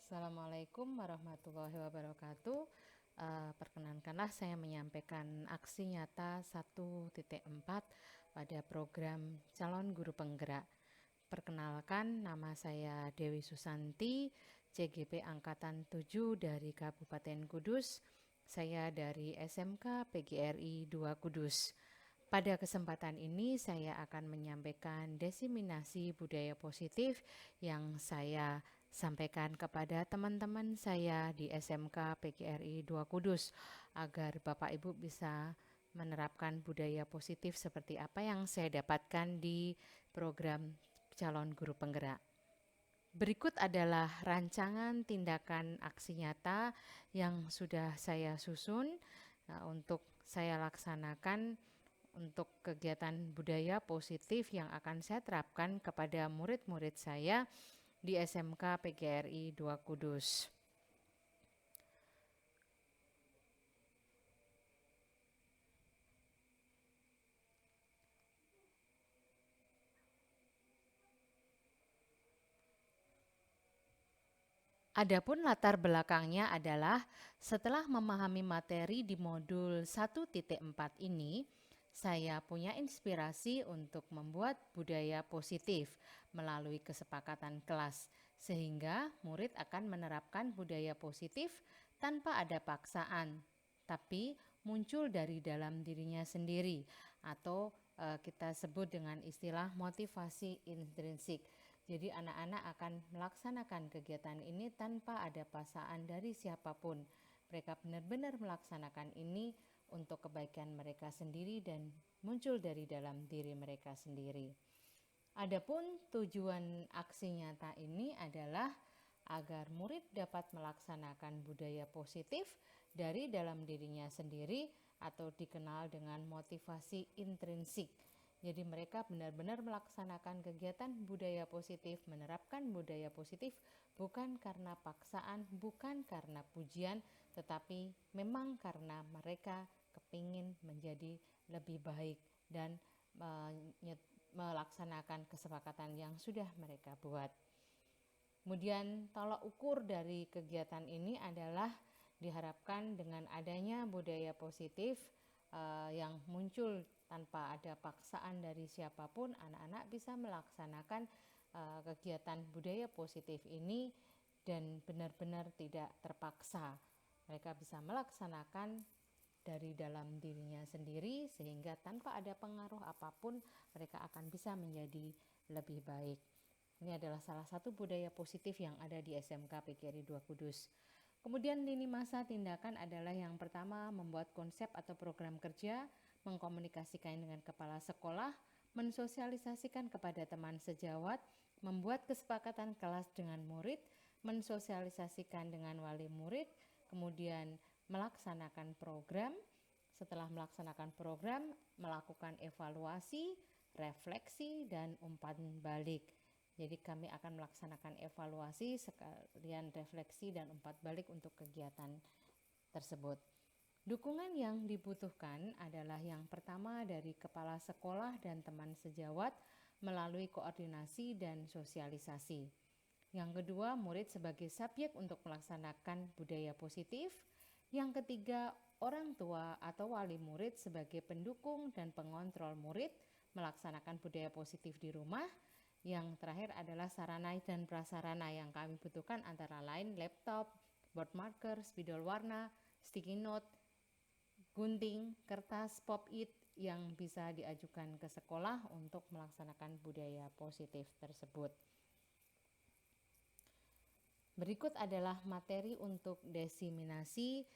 Assalamualaikum warahmatullahi wabarakatuh. Perkenankanlah saya menyampaikan aksi nyata 1.4 pada program calon guru penggerak. Perkenalkan, nama saya Dewi Susanti, CGP Angkatan 7 dari Kabupaten Kudus. Saya dari SMK PGRI 2 Kudus. Pada kesempatan ini saya akan menyampaikan diseminasi budaya positif yang saya sampaikan kepada teman-teman saya di SMK PGRI 2 Kudus agar Bapak Ibu bisa menerapkan budaya positif seperti apa yang saya dapatkan di program calon guru penggerak. Berikut adalah rancangan tindakan aksi nyata yang sudah saya susun untuk saya laksanakan untuk kegiatan budaya positif yang akan saya terapkan kepada murid-murid saya di SMK PGRI 2 Kudus. Adapun latar belakangnya adalah setelah memahami materi di modul 1.4 ini, saya punya inspirasi untuk membuat budaya positif melalui kesepakatan kelas, sehingga murid akan menerapkan budaya positif tanpa ada paksaan, tapi muncul dari dalam dirinya sendiri atau kita sebut dengan istilah motivasi intrinsik. Jadi anak-anak akan melaksanakan kegiatan ini tanpa ada paksaan dari siapapun. Mereka benar-benar melaksanakan ini untuk kebaikan mereka sendiri dan muncul dari dalam diri mereka sendiri. Adapun tujuan aksi nyata ini adalah agar murid dapat melaksanakan budaya positif dari dalam dirinya sendiri atau dikenal dengan motivasi intrinsik. Jadi mereka benar-benar melaksanakan kegiatan budaya positif, menerapkan budaya positif bukan karena paksaan, bukan karena pujian, tetapi memang karena mereka kepingin menjadi lebih baik dan melaksanakan kesepakatan yang sudah mereka buat. Kemudian tolak ukur dari kegiatan ini adalah diharapkan dengan adanya budaya positif yang muncul tanpa ada paksaan dari siapapun, anak-anak bisa melaksanakan kegiatan budaya positif ini dan benar-benar tidak terpaksa. Mereka bisa melaksanakan dari dalam dirinya sendiri sehingga tanpa ada pengaruh apapun mereka akan bisa menjadi lebih baik. Ini adalah salah satu budaya positif yang ada di SMK PGRI 2 Kudus. Kemudian lini masa tindakan adalah yang pertama membuat konsep atau program kerja, mengkomunikasikan dengan kepala sekolah, mensosialisasikan kepada teman sejawat, membuat kesepakatan kelas dengan murid, mensosialisasikan dengan wali murid, kemudian melaksanakan program. Setelah melaksanakan program, melakukan evaluasi, refleksi, dan umpan balik. Jadi kami akan melaksanakan evaluasi sekalian refleksi dan umpan balik untuk kegiatan tersebut. Dukungan yang dibutuhkan adalah yang pertama dari kepala sekolah dan teman sejawat melalui koordinasi dan sosialisasi. Yang kedua, murid sebagai subjek untuk melaksanakan budaya positif. Yang ketiga, orang tua atau wali murid sebagai pendukung dan pengontrol murid melaksanakan budaya positif di rumah. Yang terakhir adalah sarana dan prasarana yang kami butuhkan antara lain laptop, board marker, spidol warna, sticky note, gunting, kertas, pop-it yang bisa diajukan ke sekolah untuk melaksanakan budaya positif tersebut. Berikut adalah materi untuk diseminasi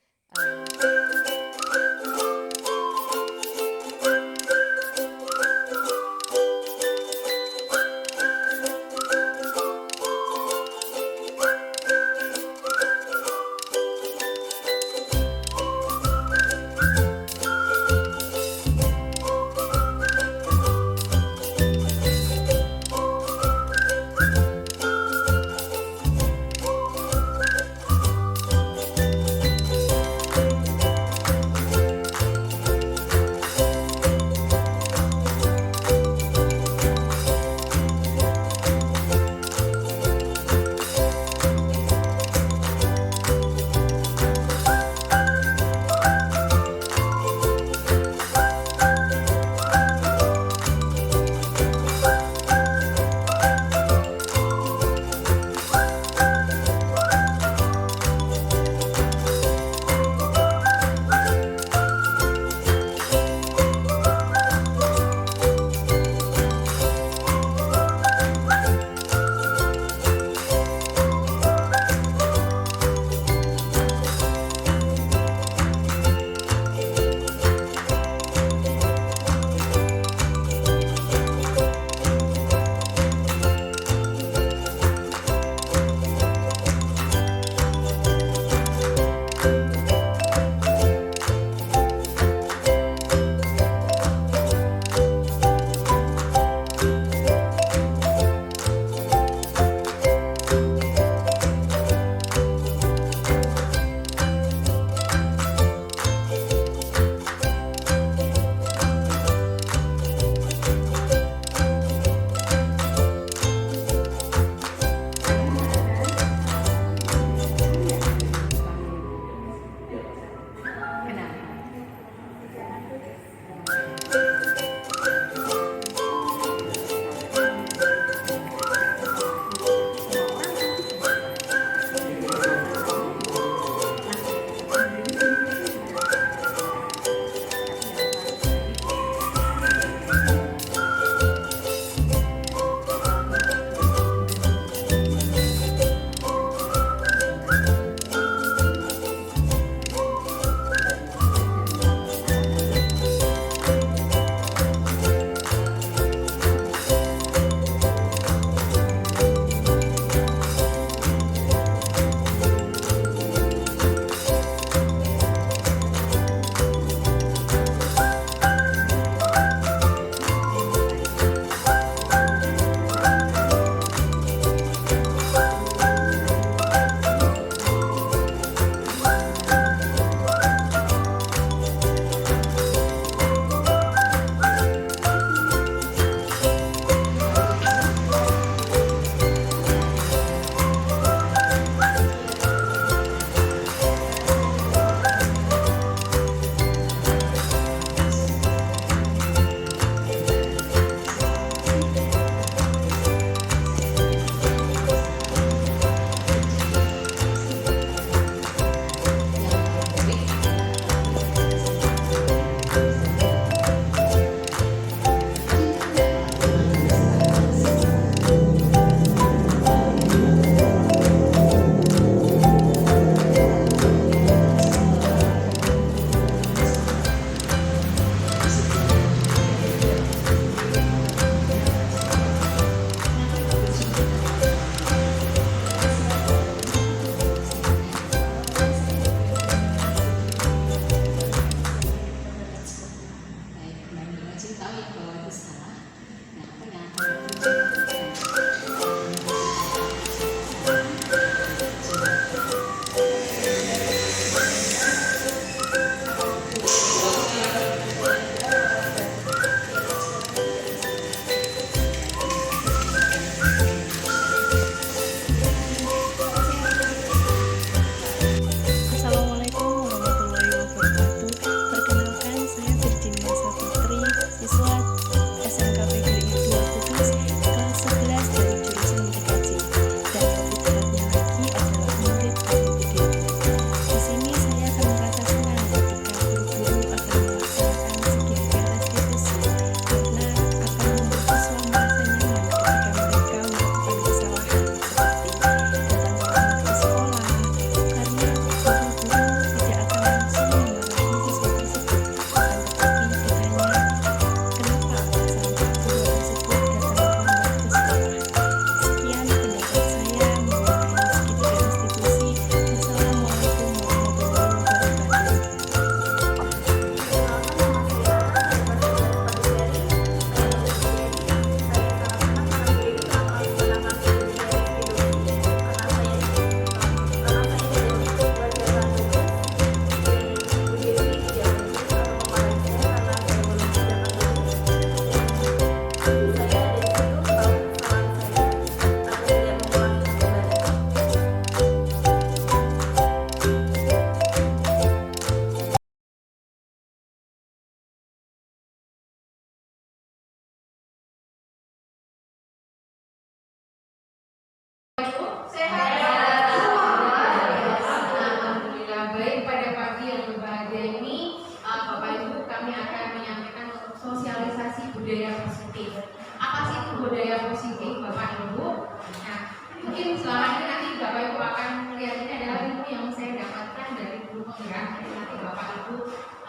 pada pagi yang berbahagia ini, Bapak Ibu, kami akan menyampaikan sosialisasi budaya positif. Apa sih itu budaya positif, Bapak Ibu? Nah, mungkin selama ini nanti Bapak Ibu akan melihat ini adalah ilmu yang saya dapatkan dari guru penggerak. Nanti Bapak Ibu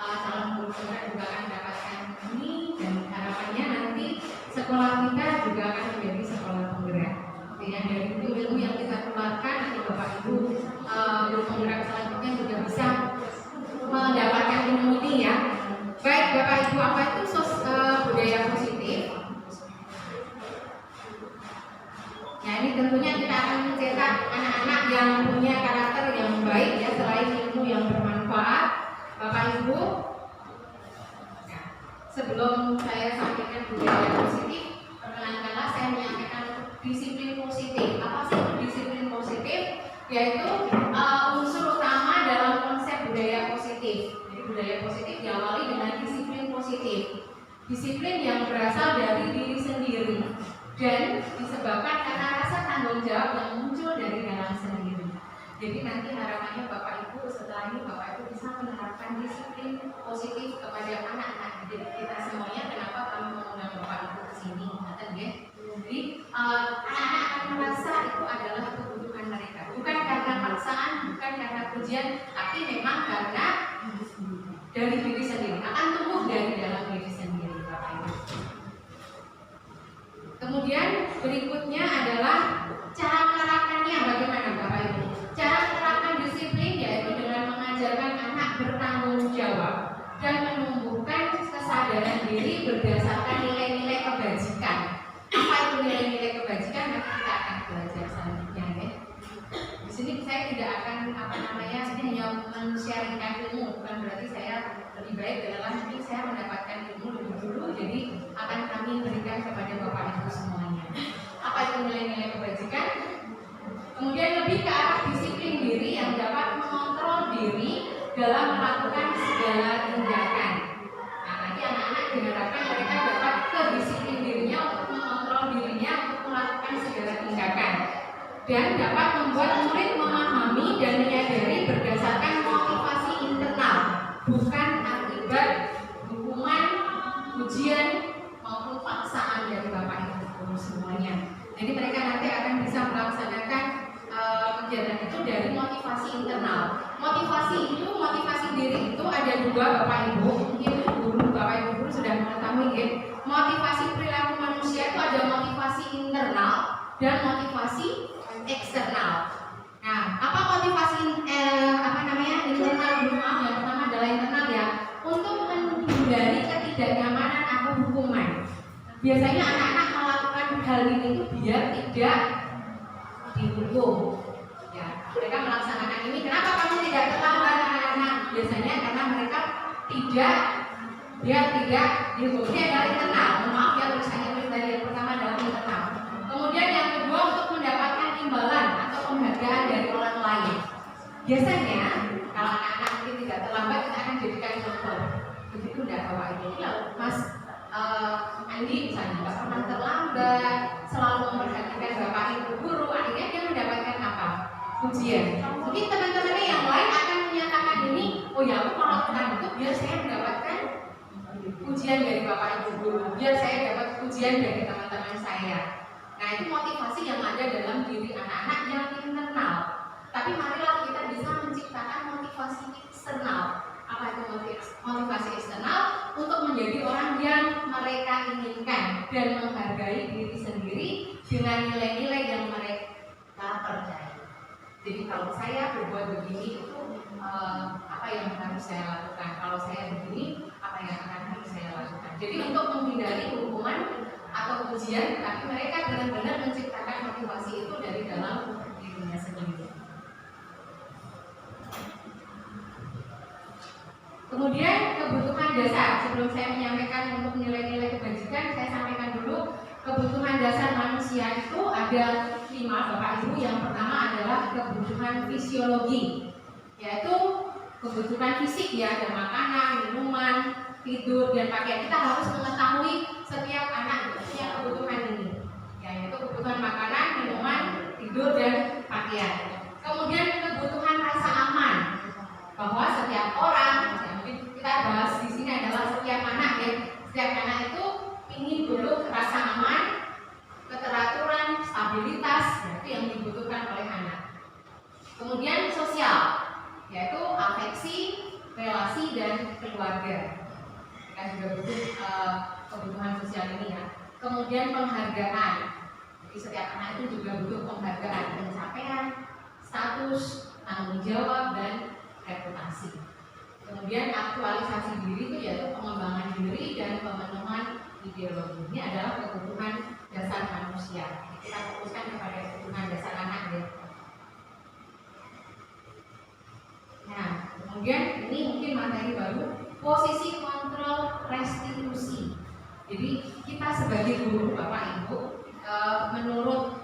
calon guru penggerak juga akan mendapatkan ini, dan harapannya nanti sekolah kita juga akan menjadi sekolah penggerak. Yang dari ilmu yang kita keluarkan, nanti Bapak Ibu guru penggerak selanjutnya juga bisa mendapatkan ilmu ini ya. Baik Bapak Ibu, apa itu budaya positif? Ya, ini tentunya kita akan mencetak anak-anak yang punya karakter yang baik ya, selain ilmu yang bermanfaat. Bapak Ibu, nah, sebelum saya sampaikan budaya positif, perkenankanlah saya menyampaikan disiplin positif. Apa sih itu disiplin positif? Yaitu unsur utama dalam konsep budaya positif. Jadi budaya positif diawali dengan disiplin positif. Disiplin yang berasal dari diri sendiri dan disebabkan karena rasa tanggung jawab yang muncul dari dalam sendiri. Jadi nanti harapannya Bapak Ibu setelah ini Bapak Ibu bisa menerapkan disiplin positif kepada anak-anak didik kita semuanya. Kenapa kami mengundang Bapak Ibu ke sini? Jadi anak-anak akan merasa itu adalah kebutuhan mereka, bukan karena paksaan, bukan karena pujian, tapi memang karena dari diri sendiri, akan tumbuh dari dalam diri sendiri, Bapak Ibu. Kemudian berikutnya adalah cara menerapkannya bagaimana, Bapak Ibu? Cara menerapkan disiplin yaitu dengan mengajarkan anak bertanggung jawab dan menumbuhkan kesadaran diri berdasarkan nilai-nilai kebajikan. Apa itu nilai-nilai kebajikan? Nanti kita akan belajar selanjutnya ya. Di sini saya tidak akan hanya men-sharingkan ilmu, bukan berarti saya lebih baik adalah nanti saya mendapatkan ilmu lebih dulu, jadi akan kami berikan kepada Bapak Ibu semuanya. Apa itu nilai-nilai kebajikan? Kemudian lebih ke arah disiplin diri yang dapat mengontrol diri dalam melakukan segala tindakan. Nah, nanti anak-anak diharapkan mereka dapat kedisiplin dirinya untuk mengontrol dirinya untuk melakukan segala tindakan, dan dapat membuat murid memahami dan menyadari berdasarkan motivasi internal, bukan akibat hukuman, ujian maupun paksaan dari Bapak Ibu semuanya. Jadi mereka nanti akan bisa melaksanakan kegiatan itu dari motivasi internal. Motivasi diri itu ada dua, Bapak Ibu. Mungkin Bapak Ibu guru sudah mengetahui ya. Motivasi perilaku manusia itu ada motivasi internal dan motivasi eksternal. Nah, apa motivasi internal? Yang pertama adalah internal ya, untuk menghindari ketidaknyamanan atau hukuman. Biasanya anak-anak melakukan hal ini itu biar tidak dihukum. Ya, mereka melaksanakan ini. Kenapa kamu tidak terlambat, anak-anak? Biasanya karena mereka tidak dihukum. Ini adalah internal. Maaf ya, tulisannya dari yang pertama adalah internal. Kemudian yang kedua untuk mendapatkan imbalan atau penghargaan dari orang lain. Biasanya kalau anak-anak mungkin tidak terlambat, kita akan jadikan contoh. Begitu udah Bapak Ibu. Mas Andi misalnya nggak pernah terlambat, selalu memperhatikan Bapak Ibu guru, akhirnya dia mendapatkan apa? Pujian. Mungkin teman-temannya yang lain akan menyatakan ini, oh ya aku kalau tenang itu biar saya mendapatkan pujian dari Bapak Ibu guru, biar saya dapat pujian dari teman-teman saya. Nah, itu motivasi yang ada dalam diri anak-anak yang internal. Tapi marilah kita bisa menciptakan motivasi eksternal. Apa itu motivasi eksternal? Untuk menjadi orang yang mereka inginkan dan menghargai diri sendiri dengan nilai-nilai yang mereka percaya. Jadi kalau saya berbuat begini itu apa yang harus saya lakukan? Kalau saya begini, apa yang akan harus saya lakukan? Jadi untuk menghindari hukuman atau ujian, tapi mereka benar-benar menciptakan motivasi itu dari dalam dirinya sendiri. Kemudian kebutuhan dasar. Sebelum saya menyampaikan untuk nilai-nilai kebajikan, saya sampaikan dulu kebutuhan dasar manusia itu ada 5, Bapak Ibu. Yang pertama adalah kebutuhan fisiologi, yaitu kebutuhan fisik ya, ada makanan, minuman, tidur, dan pakaian. Kita harus mengetahui setiap anak punya kebutuhan ini, yaitu kebutuhan makanan, minuman, tidur, dan pakaian. Kemudian kebutuhan rasa aman, bahwa relasi dan keluarga. Kita juga butuh kebutuhan sosial ini ya. Kemudian penghargaan. Jadi setiap anak itu juga butuh penghargaan, pencapaian, status, tanggung jawab, dan reputasi. Kemudian aktualisasi diri itu yaitu pengembangan diri dan pemenuhan ideologi. Ini adalah kebutuhan dasar manusia. Kita fokuskan kepada kebutuhan dasar anak ya. Nah, kemudian ini mungkin materi baru, posisi kontrol restitusi. Jadi kita sebagai guru Bapak Ibu, menurut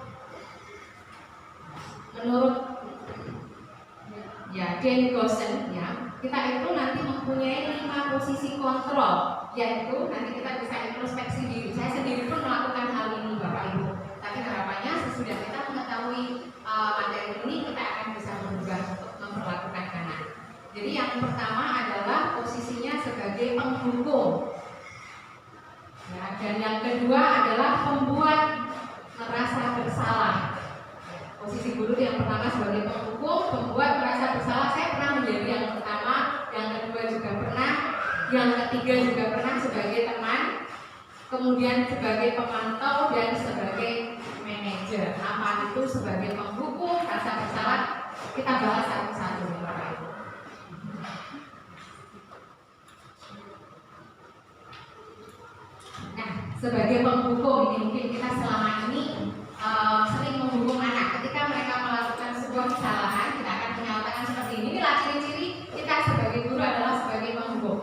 ya Dan Gosen ya, kita itu nanti mempunyai 5 posisi kontrol, yaitu nanti kita bisa introspeksi diri. Saya sendiri pun melakukan hal ini Bapak Ibu. Tapi harapannya sesudah kita mengetahui materi ini, kita akan bisa berubah untuk memperlakukan anak. Jadi yang pertama adalah posisinya sebagai penghukum. Ya, dan yang kedua adalah pembuat merasa bersalah. Posisi guru yang pertama sebagai penghukum, pembuat merasa bersalah. Saya pernah menjadi yang pertama, yang kedua juga pernah, yang ketiga juga pernah sebagai teman, kemudian sebagai pemantau dan sebagai manajer. Apa itu sebagai penghukum, rasa bersalah? Kita bahas satu-satu ya Bapak Ibu. Nah, sebagai penghukum ini mungkin kita selama ini sering menghukum anak. Ketika mereka melakukan sebuah kesalahan, kita akan menyatakan seperti ini. Inilah ciri-ciri kita sebagai guru adalah sebagai penghukum.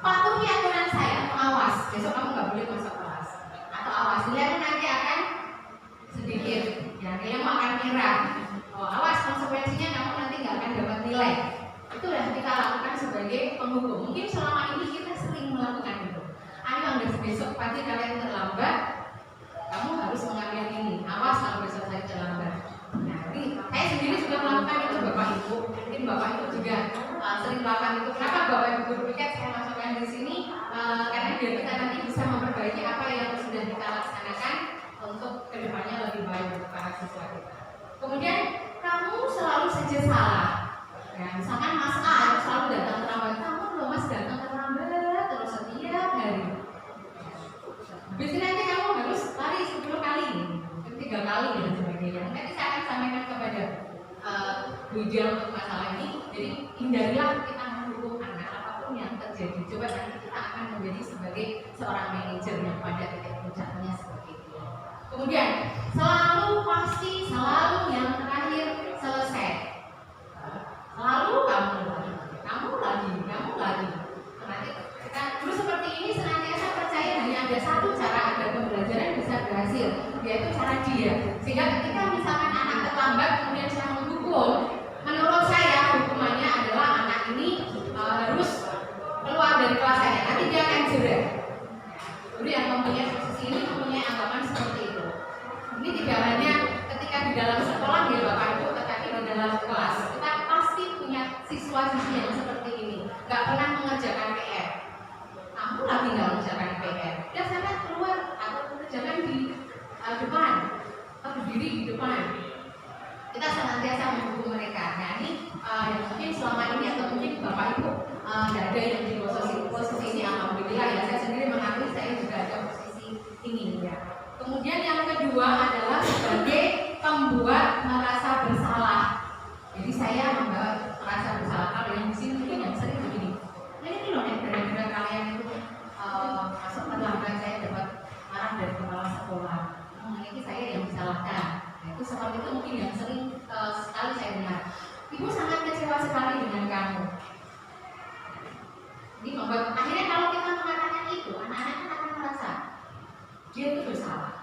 Patuhi aturan saya, awas. Besok kamu nggak boleh masuk kelas. Atau awas, nilaimu nanti akan sedikit. Ya, nilaimu akan merah. Oh, awas, konsekuensinya kamu nanti nggak akan dapat nilai. Itu yang kita lakukan sebagai penghukum. Mungkin selama ini kita sering melakukan itu. Ayo, besok pagi kalian terlambat, kamu harus mengambil ini. Awas kalau besok saya terlambat. Nah, ini saya sendiri sudah melakukan itu Bapak Ibu. Mungkin Bapak Ibu juga sering melakukan itu. Kenapa Bapak Ibu berpikir saya masukkan di sini? Karena biar kita nanti bisa memperbaiki apa yang sudah kita laksanakan untuk kedepannya lebih baik untuk para siswa kita. Kemudian kamu selalu saja salah. Ya, misalkan Mas A selalu datang terlambat, kamu loh Mas datang terlambat terus setiap hari. Habis ini nanti kamu harus lari 10 kali, 3 kali dan sebagainya. Nanti saya akan sampaikan kepada Bu Ida untuk masalah ini. Jadi hindarilah kita menghukum anak apapun yang terjadi. Coba nanti kita akan menjadi sebagai seorang manajer yang pada titik puncaknya seperti itu. Kemudian selalu pasti, selalu yang terakhir selesai. Selalu kamu lagi. Nanti kita dulu seperti ini senantiasa percaya hanya ada satu cara agar pembelajaran bisa berhasil, yaitu cara dia. Sehingga ketika misalkan anak terlambat kemudian saya menghukum, menurut saya hukumannya adalah anak ini harus keluar dari kelas saya. Nanti dia akan jera. Jadi yang mempunyai posisi ini mempunyai anggapan seperti itu. Ini tidak hanya ketika di dalam sekolah ya Bapak Ibu, tetapi di dalam kelas kita pasti punya siswa-siswi yang seperti ini, nggak pernah mengerjakan PR. Kamu lagi nggak mengerjakan PR, dia sana keluar atau mengerjakan di depan atau berdiri di depan. Kita senantiasa menghukum mereka. Nah ini yang mungkin selama ini atau mungkin Bapak Ibu nggak ada yang di posisi ini, alhamdulillah ya. Saya sendiri mengakui saya juga ada posisi ini ya. Kemudian yang kedua adalah sebagai pembuat merasa bersalah. Jadi saya membuat merasa bersalah. Kalau yang di sini mungkin yang sering begini. Nah ini loh yang gara-gara kalian itu masuk terlambat saya dapat marah dari kepala sekolah. Ini saya yang disalahkan. Nah, itu seperti itu mungkin yang sering sekali saya dengar. Ibu sangat kecewa sekali dengan kamu. Ini membuat akhirnya kalau kita mengatakan itu, anak-anak akan merasa dia itu bersalah.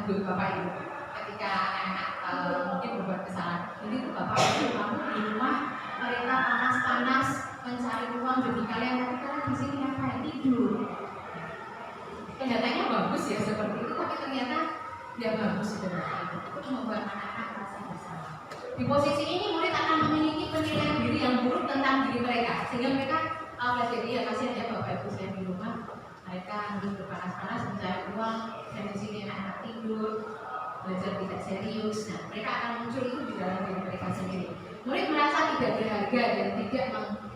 menegur bapak ibu ketika anak-anak mungkin berbuat kesalahan. Jadi bapak ibu, kamu di rumah mereka panas-panas mencari uang demi kalian, tapi kalian di sini ngapain? Tidur. Kelihatannya bagus ya seperti itu, tapi ternyata tidak bagus itu membuat anak-anak merasa bersalah. Di posisi ini murid akan memiliki penilaian diri yang buruk tentang diri mereka, sehingga mereka jadi ya kasihan ya bapak ibu saya di rumah, mereka harus berpanas-panas mencari uang, dan di sini anak-anak tidur, belajar tidak serius. Nah, mereka akan muncul itu di dalam diri mereka sendiri. Murid merasa tidak berharga dan tidak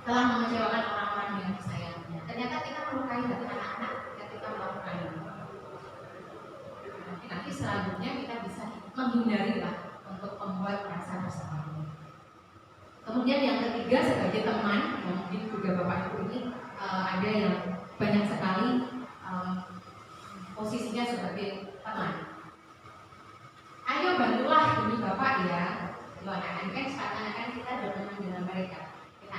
telah mengecewakan orang-orang yang disayanginya. Ternyata kita melukai hati anak-anak ketika melakukan ini. Nanti selanjutnya kita bisa menghindari lah untuk membuat merasa bersalah. Kemudian yang ketiga sebagai teman, mungkin juga bapak ibu ini ada yang banyak sekali posisinya sebagai teman. Ayo bantulah demi bapak ya. Itu anak-anak kan seakan-akan kita berteman dengan mereka. Kita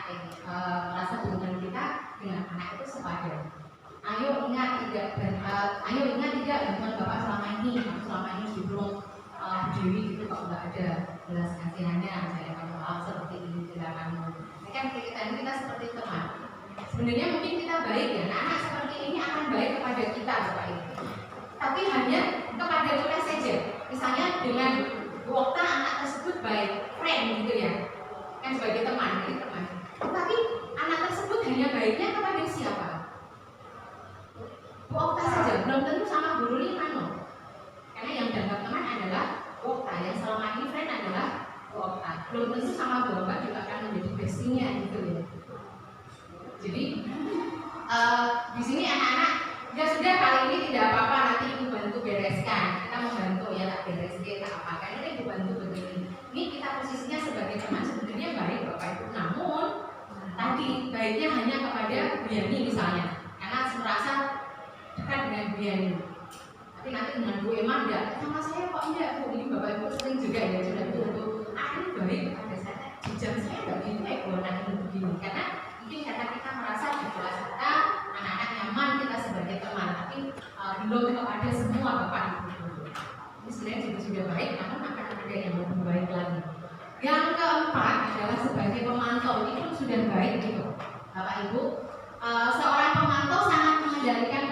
merasa hubungan kita dengan anak itu sepadan. Ayo ingat tidak bantuan bapak selama ini belum Dewi gitu kok nggak ada belas kasihannya, saya akan maaf seperti ini silakan. Ini kan kita seperti teman. Sebenarnya mungkin kita baik ya, anak seperti ini akan baik kepada kita bapak ibu. Tapi hanya kepada kita saja. Misalnya dengan Bu Okta anak tersebut baik, friend gitu ya, kan sebagai teman, jadi teman. Tapi anak tersebut hanya baiknya kepada siapa? Bu Okta saja, belum tentu sama Bu Ruli Mano. Karena yang dianggap teman adalah Bu Okta, yang selama ini friend adalah Bu Okta. Belum tentu sama Bu Okta juga akan menjadi bestinya gitu ya. Jadi di sini anak-anak ya sudah kali ini tidak apa-apa, nanti ibu bantu bereskan. Kita membantu ya, tak bereskan, tak apa. Kan ini ibu bantu begini. Ini kita posisinya sebagai teman sebenarnya baik bapak ibu. Namun tadi baiknya hanya kepada Bu Yani misalnya, karena merasa dekat dengan Bu Yani. Tapi nanti dengan Bu Emma enggak, sama saya kok enggak Bu. Ini bapak ibu sering juga ya sudah itu ini baik kepada saya. Jam saya enggak gitu anak ini begini. Karena mungkin karena kita merasa di kelas kita anak-anak nyaman kita sebagai teman, tapi belum kepada semua bapak ibu. Ini sebenarnya sudah baik, namun akan ada yang lebih baik lagi. Yang keempat adalah sebagai pemantau, ini pun sudah baik gitu, bapak ibu. Seorang pemantau sangat mengendalikan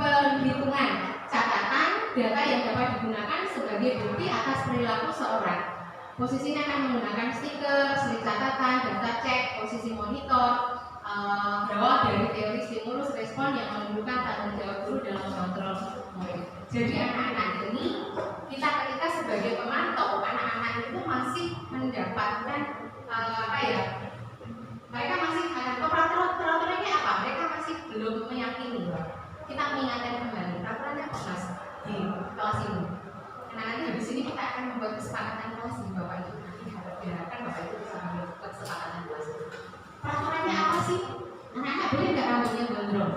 penghitungan catatan data yang dapat digunakan sebagai bukti atas perilaku seorang. Posisinya akan menggunakan stiker, slip catatan, data cek, posisi monitor, berawal dari teori stimulus respon yang menunjukkan tanggung jawab guru dalam mengontrol murid. Jadi anak-anak ini kita ketika sebagai pemantau, anak-anak itu masih mendapatkan mereka masih peraturannya apa? Mereka masih belum meyakini. Kita mengingatkan kembali peraturannya kok mas di kelas ini. Nah nanti habis ini kita akan membuat kesepakatan kelas di bapak ibu. Diharapkan bapak ibu bisa membuat kesepakatan kelas. Peraturannya apa sih? Anak-anak boleh nggak rambutnya gondrong?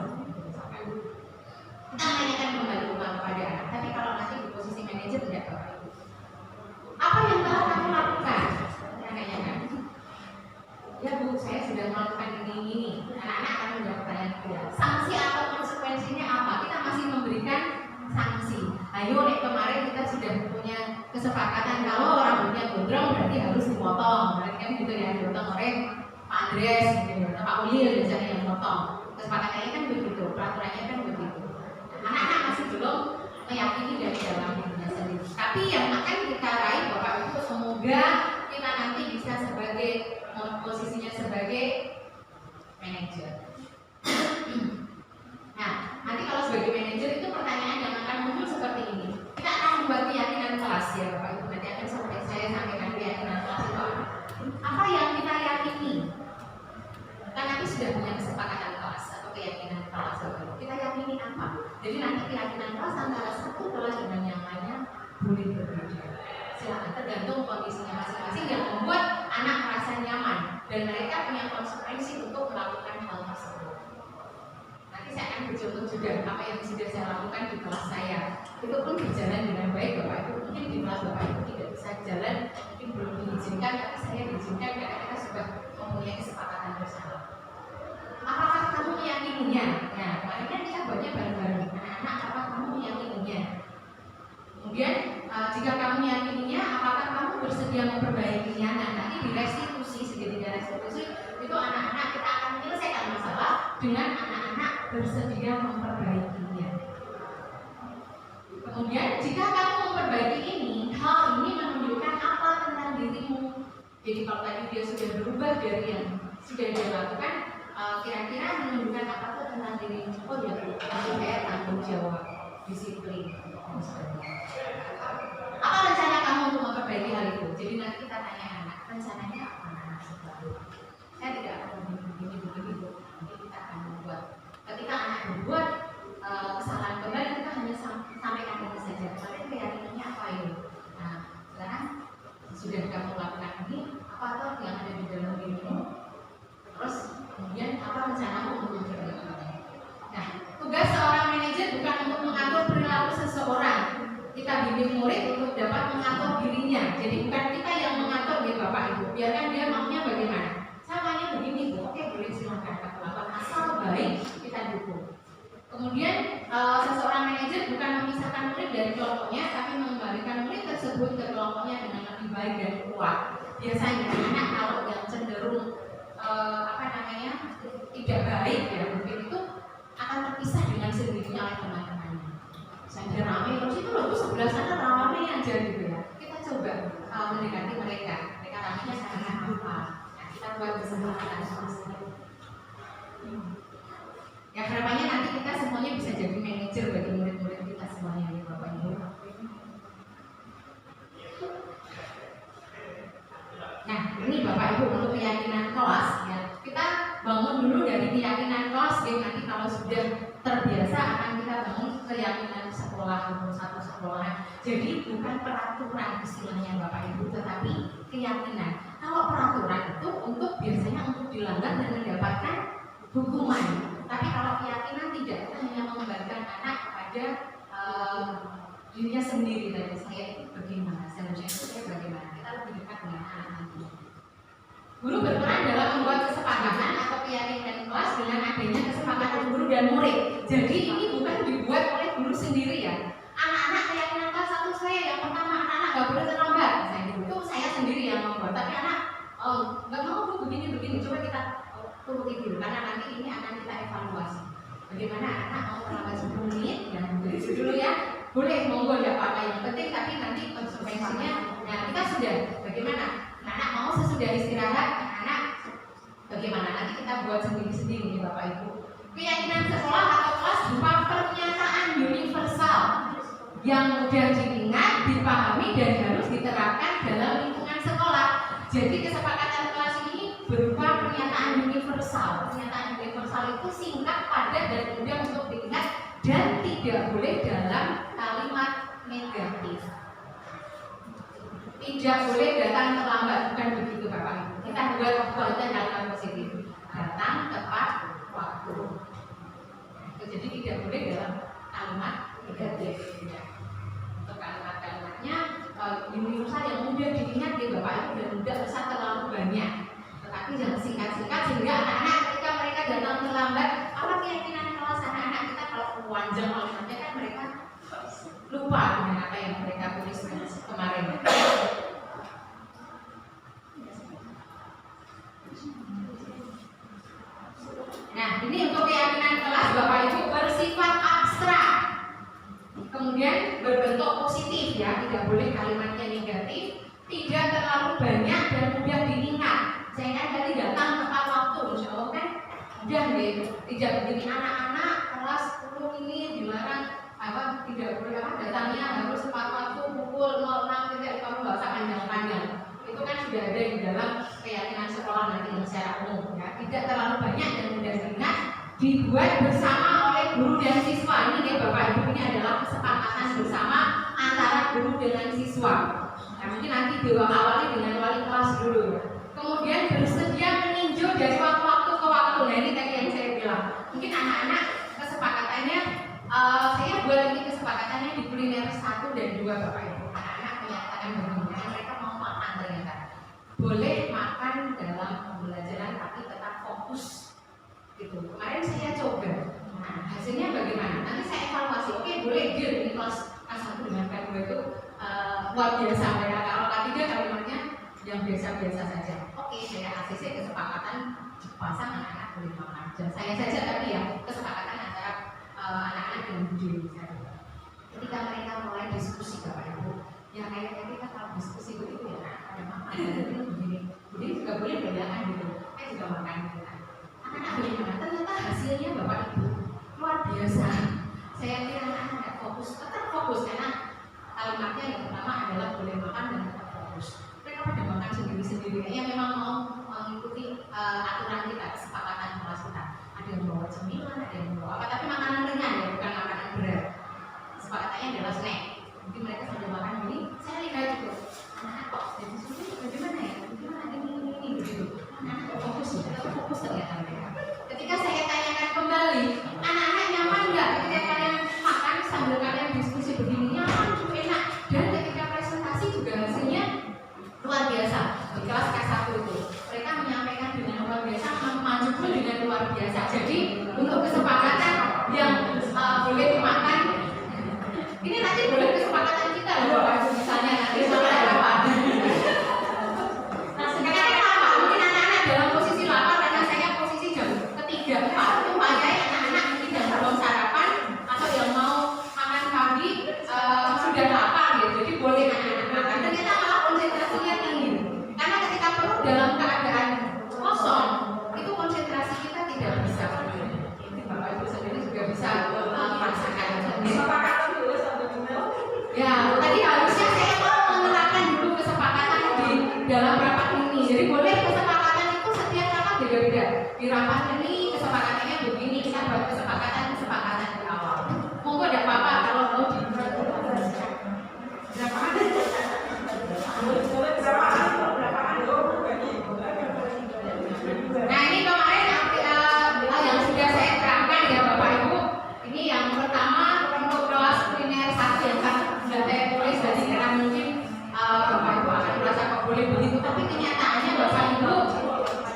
Kita menanyakan kembali kepada anak. Tapi kalau nanti di posisi manajer tidak bapak ibu. Apa yang telah kamu lakukan? Anaknya kan? Ya Bu, saya sudah melakukan ini. Anak-anak akan menjawab pertanyaan. Sanksi atau konsekuensinya apa? Kita masih memberikan sanksi. Ayo nih kemarin kita sudah punya kesepakatan kalau rambutnya gondrong berarti harus dipotong. Berarti kan gitu ya, dipotong oleh Pak Andres, gitu, Pak Ulil biasanya yang potong. Kesepakatannya kan begitu, peraturannya kan begitu. Anak-anak masih belum meyakini dari dalam dirinya sendiri. Tapi yang akan kita raih Bapak Ibu, semoga kita nanti bisa sebagai posisinya sebagai manajer. Nah, nanti kalau sebagai manajer itu pertanyaan yang akan muncul seperti ini. Kita akan membuat keyakinan kelas ya Bapak Ibu. Nanti akan saya sampaikan keyakinan kelas itu apa yang kita yakini. Kan nanti sudah punya kesepakatan kelas atau keyakinan kelas Bapak Ibu. Kita yakini apa? Jadi nanti keyakinan kelas antara satu kelas dengan yang lainnya boleh berbeda. Silakan, tergantung kondisinya masing-masing yang membuat anak merasa nyaman dan mereka punya konsekuensi untuk melakukan hal tersebut. Nanti saya akan bercontoh juga apa yang sudah saya lakukan di kelas saya. Itu pun berjalan dengan baik Bapak Ibu. Mungkin di kelas Bapak Ibu tidak bisa jalan, mungkin belum diizinkan, tapi saya diizinkan karena kita sudah mempunyai kesepakatan bersama. Apakah kamu meyakininya? Nah, kemarin kan kita buatnya bareng-bareng. Anak-anak, apakah kamu meyakininya? Kemudian jika kamu meyakininya, apakah kamu bersedia memperbaikinya? Nah, nanti di restitusi, segitiga restitusi itu anak-anak kita akan menyelesaikan masalah dengan anak-anak bersedia memperbaikinya. Kemudian jika kamu memperbaiki ini, hal ini menunjukkan apa tentang dirimu. Jadi kalau tadi dia sudah berubah dari yang sudah dia lakukan, kira-kira menunjukkan apa tuh tentang dirimu? Oh ya, saya tanggung jawab, disiplin. Apa rencana kamu untuk memperbaiki hal itu? Jadi nanti kita tanya anak, rencananya apa anak sebaru? Saya tidak akan begini, nanti kita akan membuat. Ketika anak berbuat kesalahan kembali, kita hanya sampaikan ini saja. Tapi keyakinannya apa ini? Nah, sekarang sudah kamu lakukan ini, apa tuh yang ada di dalam dirimu? Terus kemudian apa rencanamu untuk memperbaikinya? Nah, tugas seorang manajer bukan untuk mengatur perilaku seseorang. Kita bimbing murid untuk dapat mengatur dirinya. Jadi bukan kita yang mengatur ya Bapak Ibu. Biarkan dia maunya bagaimana. Saya maunya begini Bu. Oke, boleh silakan kita lakukan. Asal baik kita dukung. Kemudian seseorang manajer bukan memisahkan murid dari kelompoknya, tapi mengembalikan murid tersebut ke kelompoknya dengan lebih baik dan kuat. Biasanya anak kalau yang cenderung tidak baik ya mungkin itu akan terpisah dengan sendirinya oleh teman-temannya. Saya ramai terus itu loh, sebelah sana ramai aja gitu ya. Kita coba mendekati mereka ramainya karena apa? Nah, kita buat kesempatan sama-sama. Ya harapannya nanti kita semuanya bisa jadi manajer bagi murid-murid kita semuanya ya Bapak Ibu. Nah ini Bapak Ibu untuk keyakinan kelas ya. Kita bangun dulu dari keyakinan kelas, nanti kalau sudah terbiasa akan kita bangun keyakinan sekolah untuk satu sekolah. Jadi bukan peraturan istilahnya Bapak Ibu, tetapi keyakinan. Kalau peraturan itu biasanya untuk dilanggar dan mendapatkan hukuman. Tapi kalau keyakinan tidak, kita hanya mengembalikan anak kepada dirinya sendiri. Tadi saya itu bagaimana, seharusnya itu saya bagaimana. Kita lebih dekat dengan anak nanti. Guru berperan dalam membuat kesepakatan atau keyakinan kelas dengan adanya kesepakatan guru dan murid. Jadi ini bukan dibuat oleh guru sendiri ya. Anak-anak keyakinan kelas satu saya yang pertama, anak-anak nggak boleh terlambat. Saya itu saya sendiri yang membuat. Tapi anak nggak mau bu begini. Coba kita turuti dulu karena nanti ini akan kita evaluasi. Bagaimana anak mau terlambat 10 menit? Ya begitu dulu ya. Boleh monggo ya apa yang penting, tapi nanti konsekuensinya. Nah kita sudah bagaimana? Anak mau sesudah istirahat, anak bagaimana? Nanti kita buat sendiri-sendiri nih Bapak Ibu. Keyakinan sekolah atau kelas berupa pernyataan universal yang mudah diingat, dipahami dan harus diterapkan dalam lingkungan sekolah. Jadi kesepakatan kelas ini berupa pernyataan universal. Pernyataan universal itu singkat, padat dan mudah untuk diingat dan tidak boleh dalam kalimat negatif. Tidak boleh datang terlambat, bukan begitu Bapak Ibu. Kita buat kalimat positif. Datang tepat waktu. Jadi tidak boleh dalam kalimat negatif. Untuk kalimat-kalimatnya universal yang mudah diingat ya Bapak Ibu dan tidak usah terlalu banyak. Tetapi jangan singkat-singkat sehingga anak-anak ketika mereka datang terlambat, apa keyakinan kelas anak-anak kita kalau panjang kalimatnya kan mereka lupa dengan apa yang mereka tulis kemarin. Nah, ini untuk keyakinan kelas Bapak Ibu bersifat abstrak. Kemudian berbentuk positif ya, tidak boleh kalimatnya negatif, tidak terlalu banyak dan mudah diingat. Saya kan tadi datang tepat waktu, insya Allah kan mudah deh. Tidak begini anak-anak kelas 10 ini dilarang tidak boleh datangnya harus tepat waktu pukul 06 tidak, kamu nggak usah panjang-panjang. Itu kan sudah ada di dalam keyakinan sekolah nanti secara umum ya. Tidak terlalu banyak dan mudah diingat, dibuat bersama oleh guru dan siswa. Ini deh Bapak Ibu, ini adalah kesepakatan bersama antara guru dengan siswa. Nah mungkin nanti awalnya dengan wali kelas dulu ya. Kemudian bersedia meninjau dari waktu ke waktu. Nah ini tadi yang saya bilang. Mungkin anak-anak kesepakatannya saya buat ini kesepakatannya di kuliner 1 dan 2 Bapak Ibu. Anak-anak menyatakan bagaimana mereka mau makan ternyata. Boleh makan dalam pembelajaran tapi tetap fokus. Gitu. Kemarin saya coba. Nah, hasilnya bagaimana? Nanti saya evaluasi. Oke, boleh deal ini kelas 1 dengan kelas 2 itu luar biasa mereka. Kalau K3 kalimatnya yang biasa-biasa saja. Oke, saya ACC kesepakatan pasang anak-anak boleh makan. Dan saya saja tadi ya kesepakatan antara anak-anak dengan Bu Dewi. Ketika mereka mulai diskusi Bapak Ibu, ya kayaknya kita kalau diskusi begitu ya ada makan. Begini, Bu Dewi juga boleh bedakan gitu. Saya juga makan gitu kan. Anak-anak boleh makan. Ternyata hasilnya Bapak Ibu luar biasa. Saya kira anak-anak tidak fokus, tetap fokus karena kalimatnya yang pertama adalah boleh makan dan tetap fokus. Mereka pada makan sendiri-sendiri. Yang memang mau mengikuti aturan kita, kesepakatan kelas kita. Ada yang bawa cemilan, ada yang bawa apa, tapi makanan ringan ya, bukan makanan berat. Kesepakatannya adalah snack. Mungkin mereka sambil makan ini, saya lihat juga anak-anak kok jadi sulit, bagaimana ya? Bagaimana ada ini begitu. Anak-anak fokus ya, tetap fokus ternyata mereka. Ketika saya tanyakan kembali, anak-anak nyaman nggak ketika kalian makan sambil kalian diskusi begini? Nyaman, enak. Dan ketika presentasi juga hasilnya luar biasa. Di kelas K1 itu mereka menyampaikan dengan luar biasa, maju pun dengan luar biasa. Jadi untuk kesepakatan yang boleh dimakan, ini nanti boleh kesepakatan kita loh Bapak Ibu, misalnya nanti makan apa? Nah sekarang apa? Mungkin anak-anak dalam posisi lapar karena saya posisi jam 3, 4 itu pakai anak-anak mungkin yang belum sarapan atau yang mau makan pagi sudah lapar gitu. Jadi boleh anak-anak makan. Ternyata malah konsentrasinya tinggi. Karena ketika perut dalam keadaan kosong itu konsentrasi kita tidak bisa. Ini Bapak Ibu sendiri juga bisa merasakan. Ya, tadi harusnya saya mau menerapkan dulu kesepakatan di dalam rapat ini. Jadi boleh kesepakatan itu setiap rapat beda-beda. Di rapat ini kesepakatannya begini, kita buat kesepakatan di awal. Monggo tidak apa-apa kalau mau di Nah ini kemarin yang sudah saya terangkan ya Bapak Ibu. Ini yang pertama untuk kelas kuliner 1 yang kan sudah saya tulis tadi karena mungkin Bapak Ibu akan merasa kok boleh begitu, tapi kenyataannya Bapak Ibu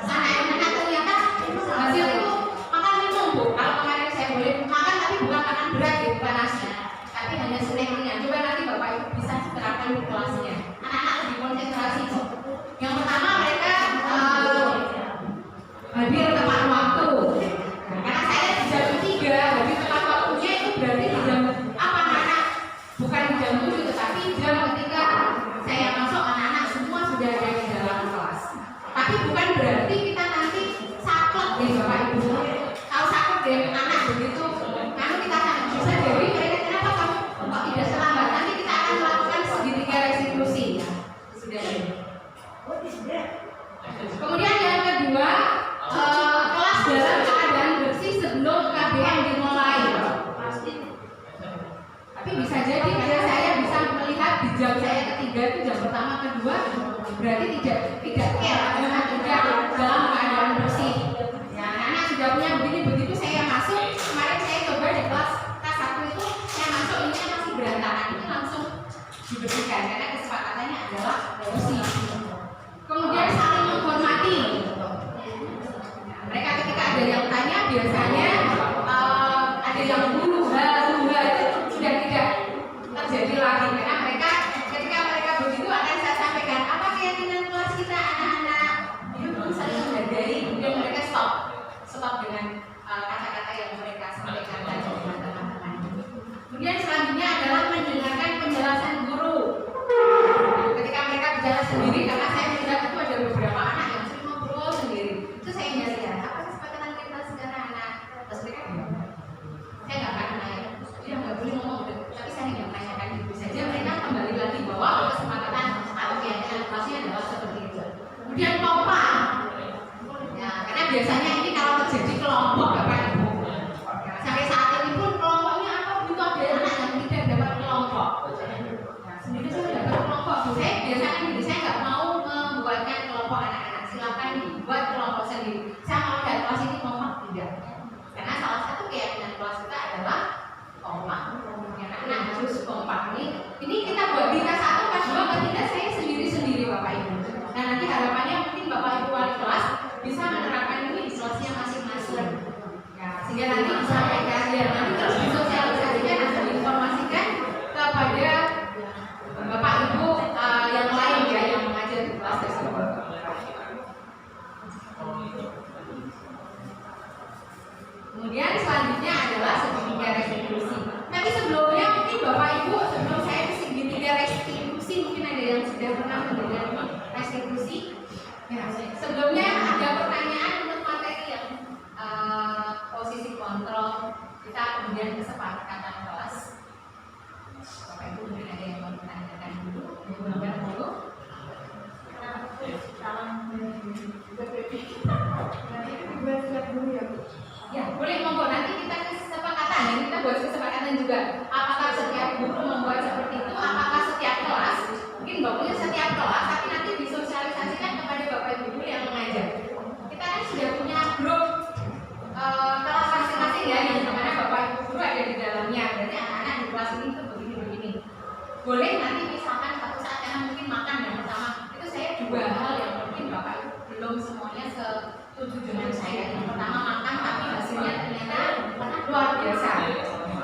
anak-anak ternyata hasil itu makan minum Bu. Kalau kemarin saya boleh makan tapi bukan makan berat ya, bukan nasi, tapi hanya snack ringan. Coba nanti Bapak Ibu bisa terapkan di kelasnya. Anak-anak lebih konsentrasi. Yang pertama mereka hadir tepat waktu. Nah, karena saya di jam 3, hadir tepat waktunya itu berarti di jam apa anak-anak? Bukan di jam 7 tetapi jam ketika saya masuk anak-anak semua sudah ada di dalam kelas. Tapi bukan berarti kita nanti saklek deh Bapak Ibu. Kalau saklek deh anak begitu, karena kita akan bisa jadi mereka kenapa kamu kok tidak selamat? Nanti kita akan melakukan segitiga restitusi. Sudah ini. Kemudian yang kedua, kelas dalam keadaan bersih sebelum KBM dimulai. Tapi bisa jadi karena saya bisa melihat di jam saya ketiga itu jam pertama kedua berarti tidak care karena tidak dalam keadaan bersih. Ya, anak sudah punya begitu saya masuk kemarin saya coba di kelas K1 itu saya masuk ini masih berantakan itu langsung dibersihkan karena kesepakatannya adalah bersih. Kemudian saling menghormati. Mereka ketika ada yang tanya biasanya ada yang huru hara itu sudah tidak terjadi lagi karena mereka ketika mereka begitu akan saya sampaikan apa keyakinan kelas kita anak-anak itu saling menghargai, kemudian mereka stop dengan kata-kata yang mereka sampaikan tadi dengan teman-teman. Kemudian selanjutnya adalah mendengarkan penjelasan guru. Ketika mereka bicara sendiri karena saya melihat itu ada beberapa anak yang sering ngobrol sendiri. Itu saya lihat apa kesepakatan kita sekarang anak. Terus mereka saya nggak akan nanya, dia nggak boleh ngomong, tapi saya hanya menanyakan itu saja. Mereka kembali lagi bahwa kesepakatan atau keyakinan kelasnya adalah seperti itu. Kemudian kompak, ya, karena biasanya ini kalau terjadi kelompok Bapak Ibu, ya, sampai saat ini pun kelompoknya apa begitu ada anak yang tidak dapat kelompok. Nah, sendiri saya dapat kelompok, saya biasanya gitu, saya nggak mau membuatkan kelompok anak-anak. Silakan buat kelompok sendiri. Saya mau lihat kelas ini kompak tidak. Karena salah satu keyakinan kelas kita adalah kompak. Anak-anak harus kompak. Ini kita buat di K1, K2, K3 saya sendiri-sendiri Bapak Ibu. Nah nanti harapannya mungkin Bapak Ibu wali kelas bisa menerapkan ini di kelasnya masing-masing. Ya, sehingga nanti disampaikan ya nanti terus disosialisasikan atau diinformasikan kepada Bapak Ibu sudah pernah mendengar restitusi? Ya, sebelumnya ada pertanyaan untuk materi yang posisi kontrol, kita kemudian kesepakatan kelas. Bapak Ibu mungkin ada yang mau ditanyakan dulu, benar dulu. Salam ya, boleh monggo, nanti kita kesepakatan dan kita buat kesepakatan juga. Apakah setiap guru membuat seperti itu? Apakah setiap kelas? Mungkin bakunya setiap kelas, tapi nanti disosialisasikan kepada Bapak Ibu yang mengajar. Kita kan sudah punya grup kelas masing-masing ya, yang dimana Bapak Ibu guru ada di dalamnya. Berarti anak-anak di kelas ini tuh begini-begini. Boleh nanti misalkan satu saat karena mungkin makan yang pertama itu saya dua hal yang mungkin Bapak Ibu belum semuanya setuju dengan saya. Yang pertama makan, tapi hasilnya ternyata luar biasa.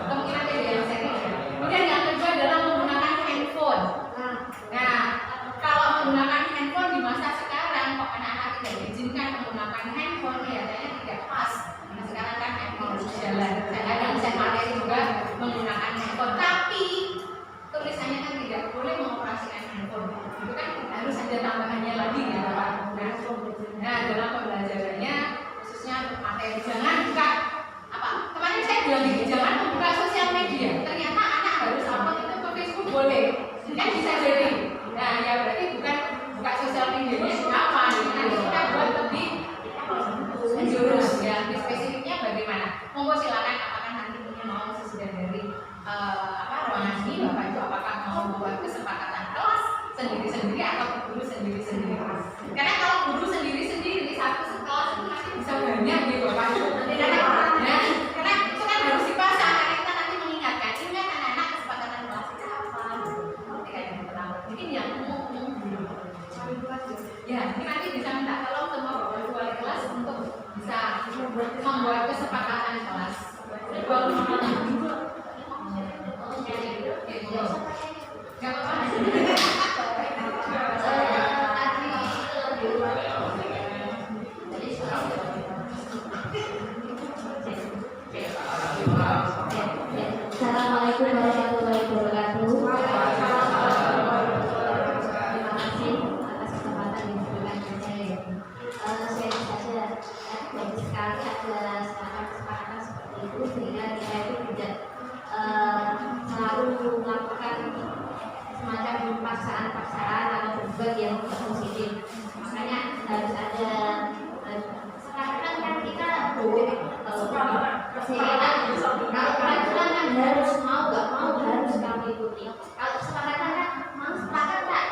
Kemungkinan ada yang serius. Kemudian yang kedua adalah menggunakan handphone. Nah, kalau menggunakan handphone di masa sekarang, kok anak-anak tidak diizinkan menggunakan handphone, kelihatannya tidak pas. Karena sekarang kan handphone jalan. Kadang saya materi juga menggunakan handphone, tapi tulisannya kan tidak boleh mengoperasikan handphone. Itu kan harus ada tambahannya lagi ya Pak. Nah, dalam pembelajarannya khususnya untuk materi jangan buka apa? Kemarin saya bilang gini, jangan membuka sosial media. Ternyata anak harus upload itu ke Facebook boleh. Kan bisa jadi. Nah, ya berarti bukan buka sosial medianya apa? Nanti kita buat lebih menjurus ya. Lebih spesifiknya bagaimana? Monggo silakan apakah nanti punya mau sesudah dari ruangan ini Bapak Ibu apakah mau membuat kesepakatan kelas sendiri-sendiri atau guru sendiri-sendiri. Karena kalau guru sendiri-sendiri satu kelas itu nanti bisa banyak gitu Bapak Ibu. Karena itu kan harus dipasang karena kita nanti mengingatkan anak-anak kesepakatan kelas itu apa. Ketika yang pertama mungkin yang umum dulu. Ya, ini nanti bisa minta tolong sama Bapak Ibu wali kelas untuk bisa membuat kesepakatan kelas. Gak Assalamualaikum warahmatullahi wabarakatuh. Terima kasih atas kesempatan yang diberikan kepada saya. Saya saja bagus sekali ada semacam kesepakatan seperti itu sehingga kita itu tidak selalu melakukan semacam paksaan-paksaan atau berbuat yang positif. Makanya harus ada sekarang kan kita kalau peraturan kan harus mau nggak mau harus kamu ikuti. Kalau kesepakatan kan mau sepakat tak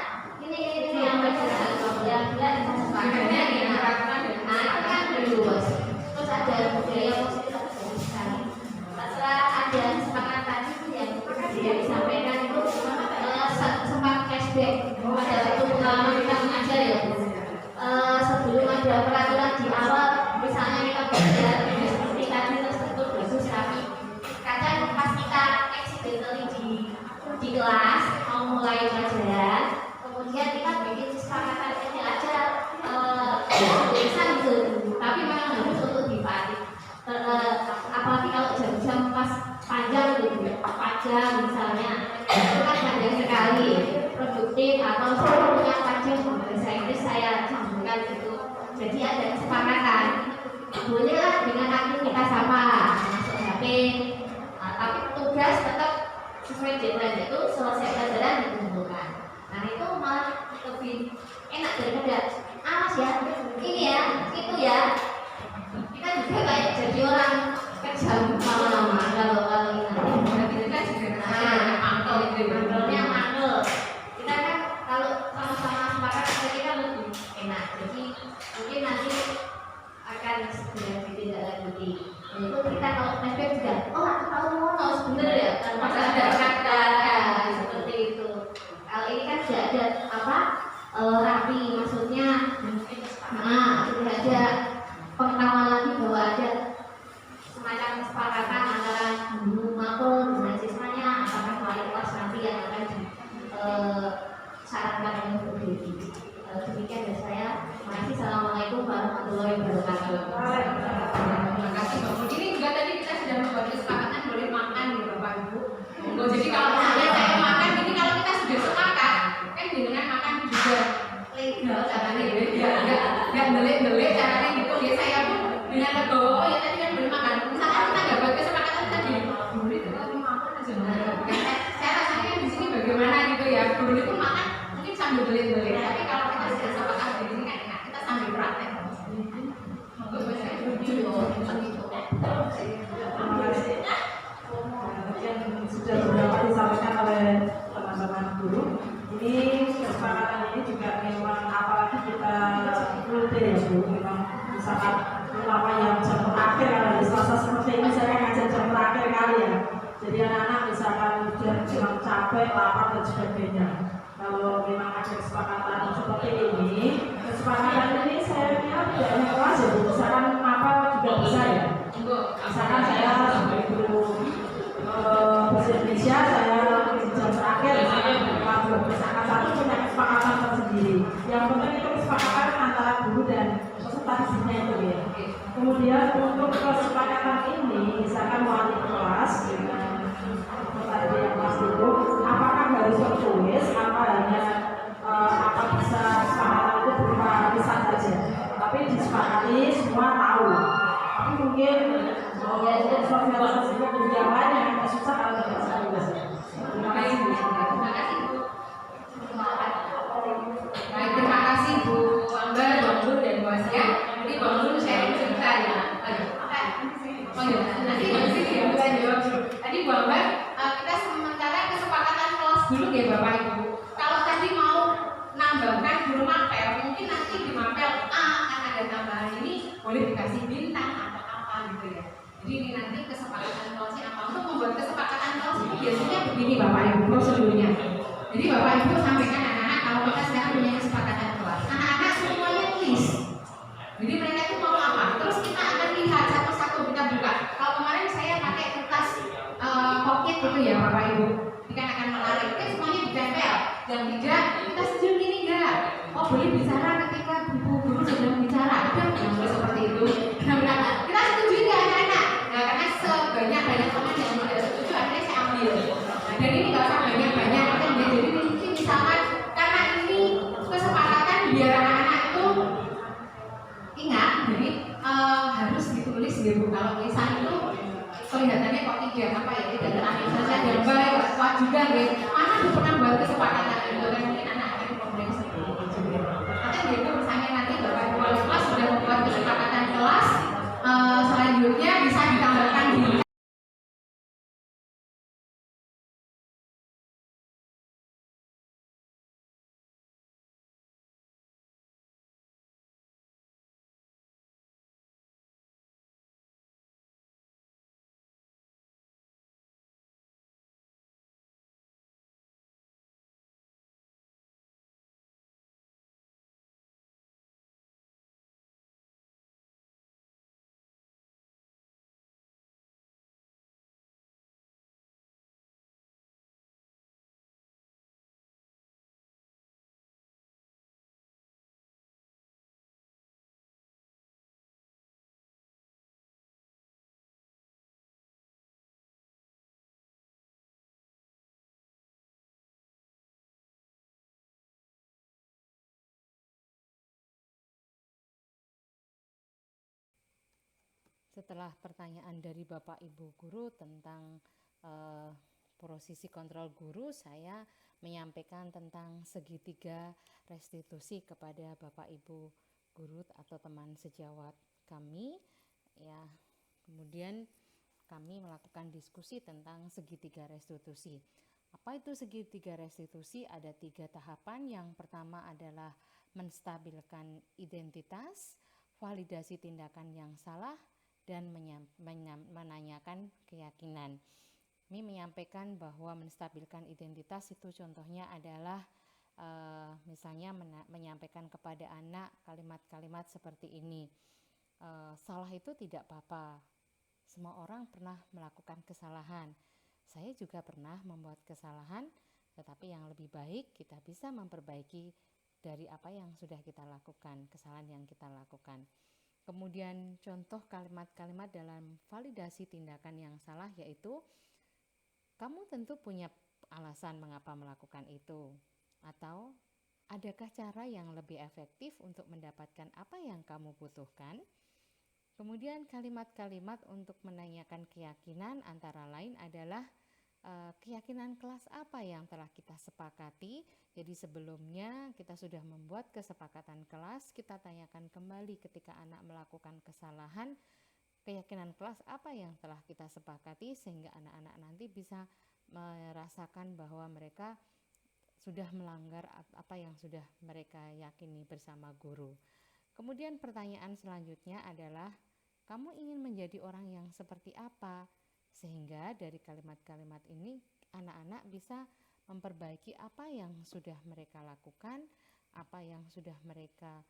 ini yang ya sepakatnya di peraturan itu kan luas. Terus ada budaya positif bagus sekali. Setelah ada kesepakatan itu yang disampaikan itu sempat flashback pada waktu pengalaman kita mengajar ya. Sebelum ada peraturan di awal misalnya kita belajar seperti tadi tersebut bagus tapi kadang pas kita accidentally di kelas mau mulai pelajaran kemudian kita bikin kesepakatan kecil aja bisa gitu tapi memang harus untuk dipakai apalagi kalau jam-jam pas panjang gitu panjang misalnya itu kan panjang sekali produktif atau punya panjang bahasa Inggris saya sambungkan gitu jadi ada kesepakatan bolehlah dengan aktivitas sama masuk HP tapi tugas tetap sesuai deadline itu selesai pelajaran dikumpulkan nah itu malah lebih enak daripada awas ya ini ya itu ya kita juga kayak jadi orang kejam lama-lama kalau ini nanti kita juga mantelnya mantel kita kan kalau sama-sama sepakat kita lebih enak jadi mungkin nanti akan segera ditindaklanjuti itu kita kalau flashback juga aku tahu mau sebenarnya ya tanpa ada kata seperti itu kalau ini kan sudah ada rapi maksudnya sudah ada pengetahuan lagi bahwa ada semacam kesepakatan antara guru maupun dengan siswanya apakah kualitas nanti yang akan disarankan oleh Bu Devi. Demikian dari saya. Terima kasih. Assalamualaikum warahmatullahi wabarakatuh. Terima kasih Mbak Bu. Ini juga tadi kita sudah membuat kesepakatan boleh makan nih Bapak Ibu. Jadi kalau misalnya saya makan ini kalau kita sudah sepakat kan dengan makan sambil belit-belit. Tapi kalau kita sudah sepakat di sini kan enak, kita sambil praktek. Monggo Mas. Yang sudah beberapa disampaikan oleh teman-teman guru. Ini kesepakatan ini juga memang apalagi kita rutin ya Bu, memang misalkan terutama yang jam terakhir kalau di Selasa seperti ini saya ngajar jam terakhir kali ya. Jadi anak-anak misalkan udah memang capek, lapar dan sebagainya. Kalau memang ada kesepakatan seperti ini, kesepakatan ini saya kira tidak hanya kelas ya Bu, misalkan apa juga bisa ya. Misalkan saya sebagai guru bahasa Indonesia, saya jam terakhir misalkan satu punya kesepakatan tersendiri. Yang penting itu kesepakatan antara guru dan peserta disini itu ya. Kemudian untuk kesepakatan ini, misalkan wali kelas dengan peserta yang kelas itu, apakah harus tertulis, apa hanya apa bisa kesepakatan itu berupa tulisan saja. Tapi disepakati semua tahu. Tapi mungkin untuk sosialisasi ke yang lain yang agak susah kalau tidak bisa tulis. Terima kasih Bu. Terima kasih Bu. Baik, terima kasih Bu Ambar, Bang Nur dan Bu Asia. Jadi Bang Nur sharing cerita ya. Oh iya, nanti di sini ya bisa jawab dulu. Tadi Bu Ambar, kita sementara kesepakatan kelas dulu ya Bapak Ibu. Kalau tadi mau nambahkan guru mapel, mungkin nanti di mapel A akan ada tambahan ini boleh dikasih bintang atau apa gitu ya. Jadi ini nanti kesepakatan kelasnya apa. Untuk membuat kesepakatan kelas itu biasanya begini Bapak Ibu prosedurnya. Jadi Bapak Ibu sampaikan anak-anak kalau kita sekarang punya kesepakatan kelas, anak-anak semuanya tulis. Jadi mereka itu mau apa? Terus kita akan lihat satu-satu, kita buka. Kalau kemarin saya pakai kertas pocket gitu ya Bapak Ibu, kita akan menarik. Kan semuanya ditempel. Yang tidak kita setuju ini enggak. Oh boleh bicara ketika guru sedang bicara. Ada yang boleh seperti itu. Nah, kita setuju enggak anak-anak? Nah karena sebanyak-banyak teman yang tidak setuju akhirnya saya ambil. Nah, dan ini nggak usah banyak-banyak. Jadi mungkin misalkan karena ini kesepakatan biar anak-anak itu ingat, jadi harus ditulis ya Bu. Kalau tulisan itu kelihatannya kok tidak apa ya, tidak terakhir saja dan baik, kuat juga gitu. Mana tuh pernah buat kesepakatan itu dan mungkin anak akan komplain seperti itu juga. Atau gitu misalnya nanti Bapak Ibu wali kelas sudah membuat kesepakatan kelas, selanjutnya bisa ditambahkan di Setelah pertanyaan dari Bapak Ibu guru tentang posisi kontrol guru, saya menyampaikan tentang segitiga restitusi kepada Bapak Ibu guru atau teman sejawat kami. Ya, kemudian kami melakukan diskusi tentang segitiga restitusi. Apa itu segitiga restitusi? Ada 3 tahapan. Yang pertama adalah menstabilkan identitas, validasi tindakan yang salah, dan menanyakan keyakinan. Kami menyampaikan bahwa menstabilkan identitas itu contohnya adalah misalnya menyampaikan kepada anak kalimat-kalimat seperti ini. Salah itu tidak apa-apa. Semua orang pernah melakukan kesalahan. Saya juga pernah membuat kesalahan, tetapi yang lebih baik kita bisa memperbaiki dari apa yang sudah kita lakukan, kesalahan yang kita lakukan. Kemudian contoh kalimat-kalimat dalam validasi tindakan yang salah yaitu, kamu tentu punya alasan mengapa melakukan itu, atau adakah cara yang lebih efektif untuk mendapatkan apa yang kamu butuhkan. Kemudian kalimat-kalimat untuk menanyakan keyakinan antara lain adalah keyakinan kelas apa yang telah kita sepakati. Jadi sebelumnya kita sudah membuat kesepakatan kelas, kita tanyakan kembali ketika anak melakukan kesalahan, keyakinan kelas apa yang telah kita sepakati, sehingga anak-anak nanti bisa merasakan bahwa mereka sudah melanggar apa yang sudah mereka yakini bersama guru. Kemudian pertanyaan selanjutnya adalah, kamu ingin menjadi orang yang seperti apa? Sehingga dari kalimat-kalimat ini anak-anak bisa memperbaiki apa yang sudah mereka lakukan, apa yang sudah mereka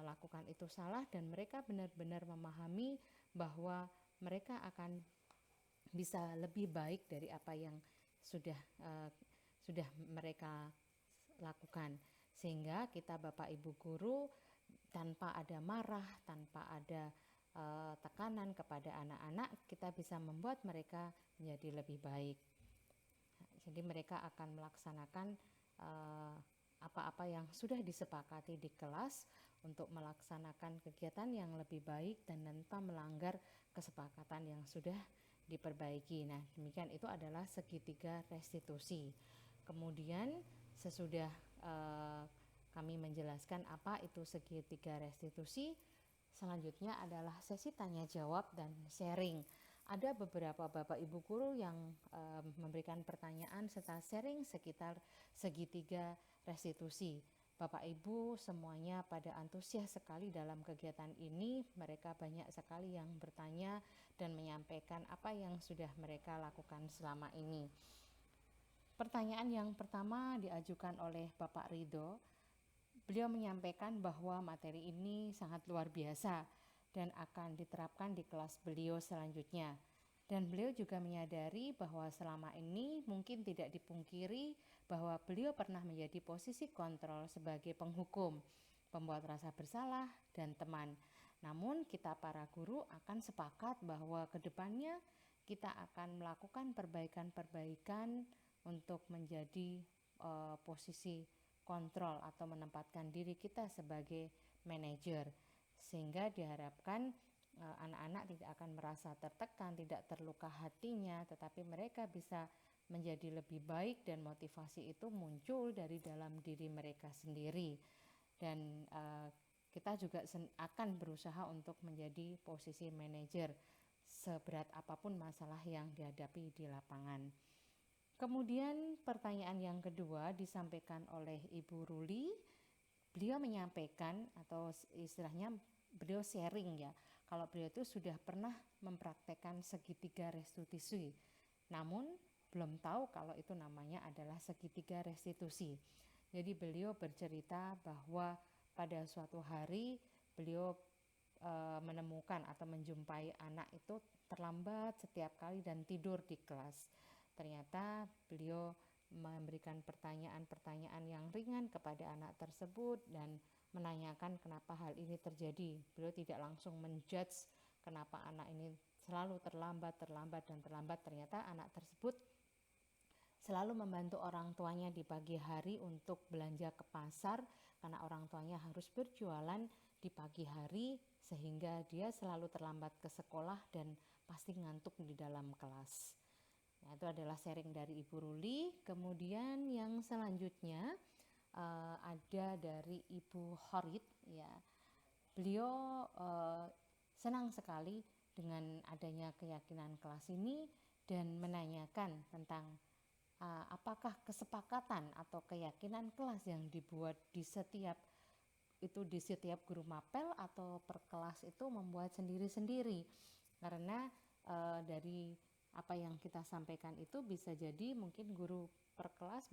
lakukan itu salah, dan mereka benar-benar memahami bahwa mereka akan bisa lebih baik dari apa yang sudah mereka lakukan. Sehingga kita Bapak Ibu guru tanpa ada marah, tanpa ada tekanan kepada anak-anak, kita bisa membuat mereka menjadi lebih baik. Jadi mereka akan melaksanakan apa-apa yang sudah disepakati di kelas untuk melaksanakan kegiatan yang lebih baik dan tanpa melanggar kesepakatan yang sudah diperbaiki. Nah, demikian itu adalah segitiga restitusi. Kemudian sesudah kami menjelaskan apa itu segitiga restitusi, selanjutnya adalah sesi tanya jawab dan sharing. Ada beberapa Bapak Ibu guru yang memberikan pertanyaan serta sharing sekitar segitiga restitusi. Bapak Ibu semuanya pada antusias sekali dalam kegiatan ini. Mereka banyak sekali yang bertanya dan menyampaikan apa yang sudah mereka lakukan selama ini. Pertanyaan yang pertama diajukan oleh Bapak Ridho. Beliau menyampaikan bahwa materi ini sangat luar biasa dan akan diterapkan di kelas beliau selanjutnya. Dan beliau juga menyadari bahwa selama ini mungkin tidak dipungkiri bahwa beliau pernah menjadi posisi kontrol sebagai penghukum, pembuat rasa bersalah, dan teman. Namun kita para guru akan sepakat bahwa kedepannya kita akan melakukan perbaikan-perbaikan untuk menjadi posisi kontrol atau menempatkan diri kita sebagai manajer, sehingga diharapkan anak-anak tidak akan merasa tertekan, tidak terluka hatinya, tetapi mereka bisa menjadi lebih baik dan motivasi itu muncul dari dalam diri mereka sendiri. Dan kita juga akan berusaha untuk menjadi posisi manajer seberat apapun masalah yang dihadapi di lapangan. Kemudian pertanyaan yang kedua disampaikan oleh Ibu Ruli. Beliau menyampaikan atau istilahnya beliau sharing ya, kalau beliau itu sudah pernah mempraktekkan segitiga restitusi, namun belum tahu kalau itu namanya adalah segitiga restitusi. Jadi beliau bercerita bahwa pada suatu hari beliau menemukan atau menjumpai anak itu terlambat setiap kali dan tidur di kelas. Ternyata beliau memberikan pertanyaan-pertanyaan yang ringan kepada anak tersebut dan menanyakan kenapa hal ini terjadi. Beliau tidak langsung menjudge kenapa anak ini selalu terlambat. Ternyata anak tersebut selalu membantu orang tuanya di pagi hari untuk belanja ke pasar, karena orang tuanya harus berjualan di pagi hari, sehingga dia selalu terlambat ke sekolah dan pasti ngantuk di dalam kelas. Nah, itu adalah sharing dari Ibu Ruli. Kemudian yang selanjutnya ada dari Ibu Horit ya. Beliau senang sekali dengan adanya keyakinan kelas ini dan menanyakan tentang apakah kesepakatan atau keyakinan kelas yang dibuat di setiap guru mapel atau per kelas itu membuat sendiri-sendiri. Karena dari apa yang kita sampaikan itu bisa jadi mungkin guru per kelas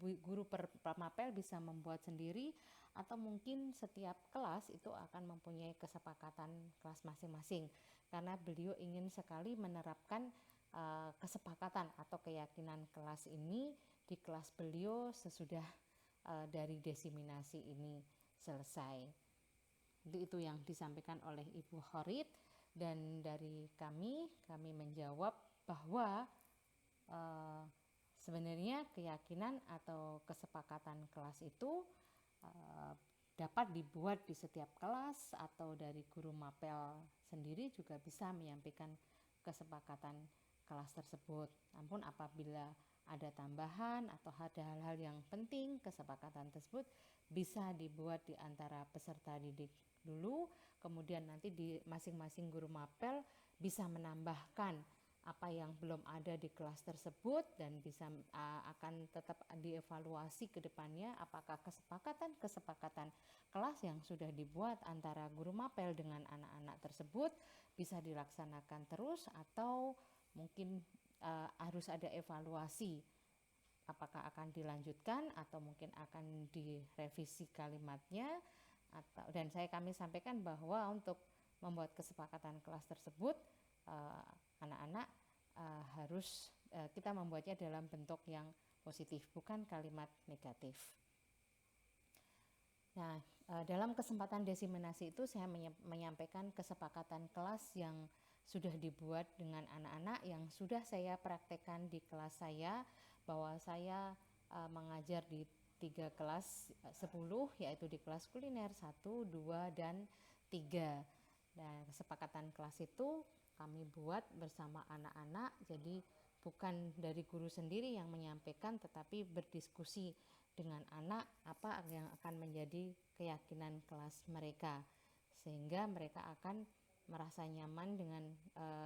guru per mapel bisa membuat sendiri, atau mungkin setiap kelas itu akan mempunyai kesepakatan kelas masing-masing, karena beliau ingin sekali menerapkan kesepakatan atau keyakinan kelas ini di kelas beliau sesudah dari desiminasi ini selesai. Itu yang disampaikan oleh Ibu Horit. Dan dari kami menjawab bahwa sebenarnya keyakinan atau kesepakatan kelas itu dapat dibuat di setiap kelas, atau dari guru mapel sendiri juga bisa menyampaikan kesepakatan kelas tersebut. Namun apabila ada tambahan atau ada hal-hal yang penting, kesepakatan tersebut bisa dibuat di antara peserta didik dulu, kemudian nanti di masing-masing guru mapel bisa menambahkan apa yang belum ada di kelas tersebut dan bisa akan tetap dievaluasi ke depannya apakah kesepakatan kelas yang sudah dibuat antara guru mapel dengan anak-anak tersebut bisa dilaksanakan terus atau mungkin harus ada evaluasi apakah akan dilanjutkan atau mungkin akan direvisi kalimatnya dan kami sampaikan bahwa untuk membuat kesepakatan kelas tersebut anak-anak harus kita membuatnya dalam bentuk yang positif, bukan kalimat negatif. Nah, dalam kesempatan diseminasi itu saya menyampaikan kesepakatan kelas yang sudah dibuat dengan anak-anak yang sudah saya praktekkan di kelas saya, bahwa saya mengajar di 3 kelas 10, yaitu di kelas kuliner 1, 2, dan 3. Nah, kesepakatan kelas itu kami buat bersama anak-anak, jadi bukan dari guru sendiri yang menyampaikan, tetapi berdiskusi dengan anak apa yang akan menjadi keyakinan kelas mereka, sehingga mereka akan merasa nyaman dengan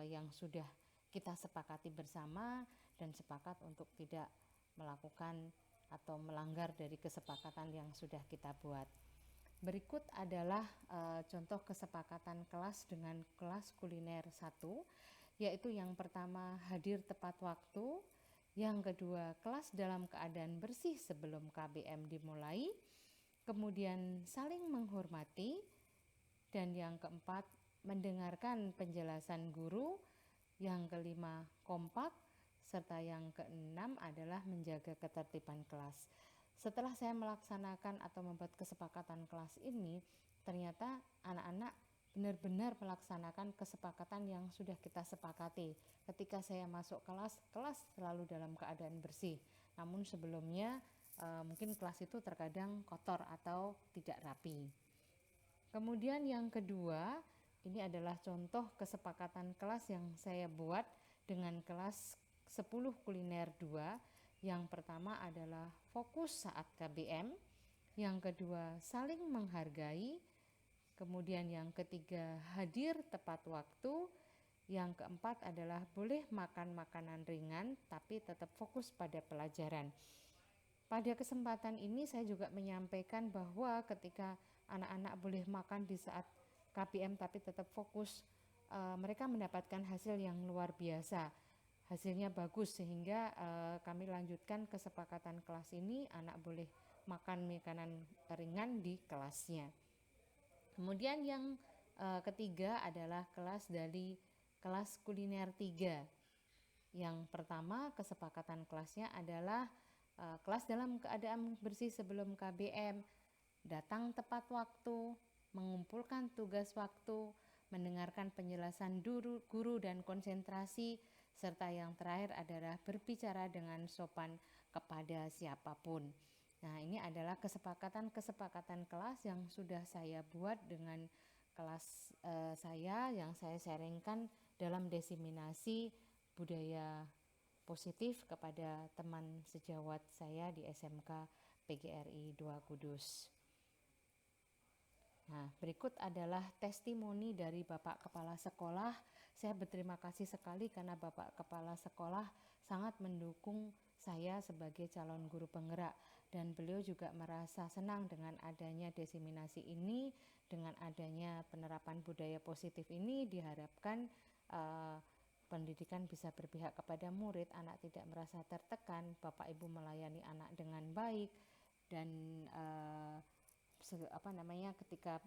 yang sudah kita sepakati bersama dan sepakat untuk tidak melakukan atau melanggar dari kesepakatan yang sudah kita buat. Berikut adalah contoh kesepakatan kelas dengan kelas kuliner 1, yaitu yang pertama hadir tepat waktu, yang kedua kelas dalam keadaan bersih sebelum KBM dimulai, kemudian saling menghormati, dan yang keempat mendengarkan penjelasan guru, yang kelima kompak, serta yang keenam adalah menjaga ketertiban kelas. Setelah saya melaksanakan atau membuat kesepakatan kelas ini, ternyata anak-anak benar-benar melaksanakan kesepakatan yang sudah kita sepakati. Ketika saya masuk kelas selalu dalam keadaan bersih. Namun sebelumnya mungkin kelas itu terkadang kotor atau tidak rapi. Kemudian yang kedua, ini adalah contoh kesepakatan kelas yang saya buat dengan kelas 10 kuliner 2. Yang pertama adalah fokus saat KBM, yang kedua saling menghargai, kemudian yang ketiga hadir tepat waktu, yang keempat adalah boleh makan makanan ringan tapi tetap fokus pada pelajaran. Pada kesempatan ini saya juga menyampaikan bahwa ketika anak-anak boleh makan di saat KBM tapi tetap fokus, mereka mendapatkan hasil yang luar biasa. Hasilnya bagus, sehingga kami lanjutkan kesepakatan kelas ini, anak boleh makan makanan ringan di kelasnya. Kemudian yang ketiga adalah kelas dari kelas kuliner 3. Yang pertama kesepakatan kelasnya adalah kelas dalam keadaan bersih sebelum KBM, datang tepat waktu, mengumpulkan tugas waktu, mendengarkan penjelasan guru dan konsentrasi, serta yang terakhir adalah berbicara dengan sopan kepada siapapun. Nah, ini adalah kesepakatan kelas yang sudah saya buat dengan kelas saya yang saya sharingkan dalam diseminasi budaya positif kepada teman sejawat saya di SMK PGRI 2 Kudus. Nah, berikut adalah testimoni dari Bapak Kepala Sekolah. Saya berterima kasih sekali karena Bapak Kepala Sekolah sangat mendukung saya sebagai calon guru penggerak, dan beliau juga merasa senang dengan adanya diseminasi ini. Dengan adanya penerapan budaya positif ini diharapkan pendidikan bisa berpihak kepada murid, anak tidak merasa tertekan, Bapak Ibu melayani anak dengan baik, dan ketika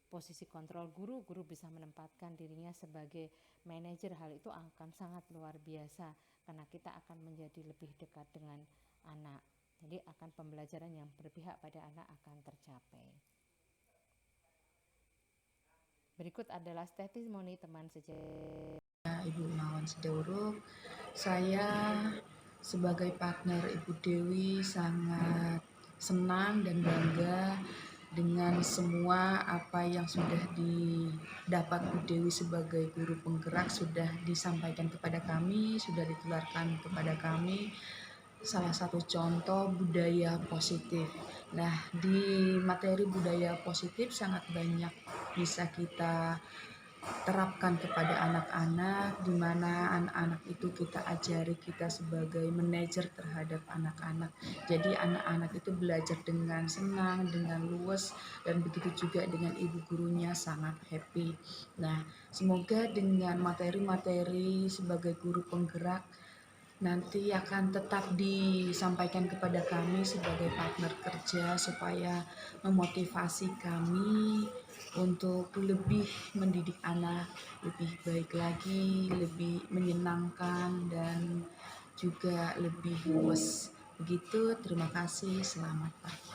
posisi kontrol guru bisa menempatkan dirinya sebagai manajer. Hal itu akan sangat luar biasa karena kita akan menjadi lebih dekat dengan anak. Jadi akan pembelajaran yang berpihak pada anak akan tercapai. Berikut adalah testimoni teman sejawat. Ibu Imawan Sidauruk, saya sebagai partner Ibu Dewi sangat senang dan bangga dengan semua apa yang sudah didapat Bu Dewi sebagai guru penggerak sudah disampaikan kepada kami, sudah ditularkan kepada kami. Salah satu contoh budaya positif. Nah, di materi budaya positif sangat banyak bisa kita terapkan kepada anak-anak, di mana anak-anak itu kita ajari kita sebagai manajer terhadap anak-anak. Jadi anak-anak itu belajar dengan senang, dengan luwes, dan begitu juga dengan ibu gurunya sangat happy. Nah, semoga dengan materi-materi sebagai guru penggerak nanti akan tetap disampaikan kepada kami sebagai partner kerja supaya memotivasi kami untuk lebih mendidik anak lebih baik lagi, lebih menyenangkan dan juga lebih luas. Begitu, terima kasih, selamat pagi.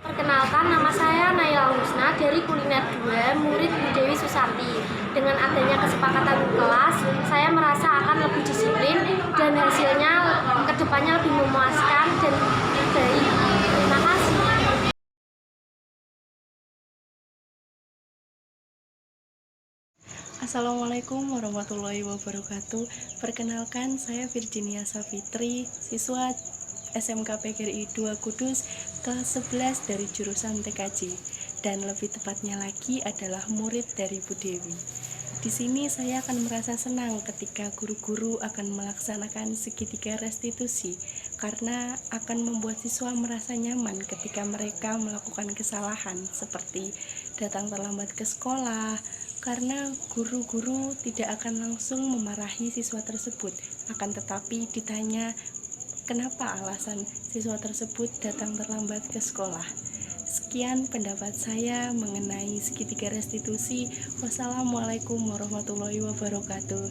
Perkenalkan, nama saya Naila Husna dari Kuliner 2, murid Bu Dewi Susanti. Dengan adanya kesepakatan kelas, saya merasa akan lebih disiplin dan hasilnya kedepannya lebih memuaskan dan baik. Terima kasih. Assalamualaikum warahmatullahi wabarakatuh. Perkenalkan, saya Virginia Safitri, siswa SMK PGRI 2 Kudus kelas 11 dari jurusan TKJ, dan lebih tepatnya lagi adalah murid dari Bu Dewi. Di sini saya akan merasa senang ketika guru-guru akan melaksanakan segitiga restitusi, karena akan membuat siswa merasa nyaman ketika mereka melakukan kesalahan seperti datang terlambat ke sekolah, karena guru-guru tidak akan langsung memarahi siswa tersebut, akan tetapi ditanya kenapa alasan siswa tersebut datang terlambat ke sekolah. Sekian pendapat saya mengenai segitiga restitusi. Wassalamualaikum warahmatullahi wabarakatuh.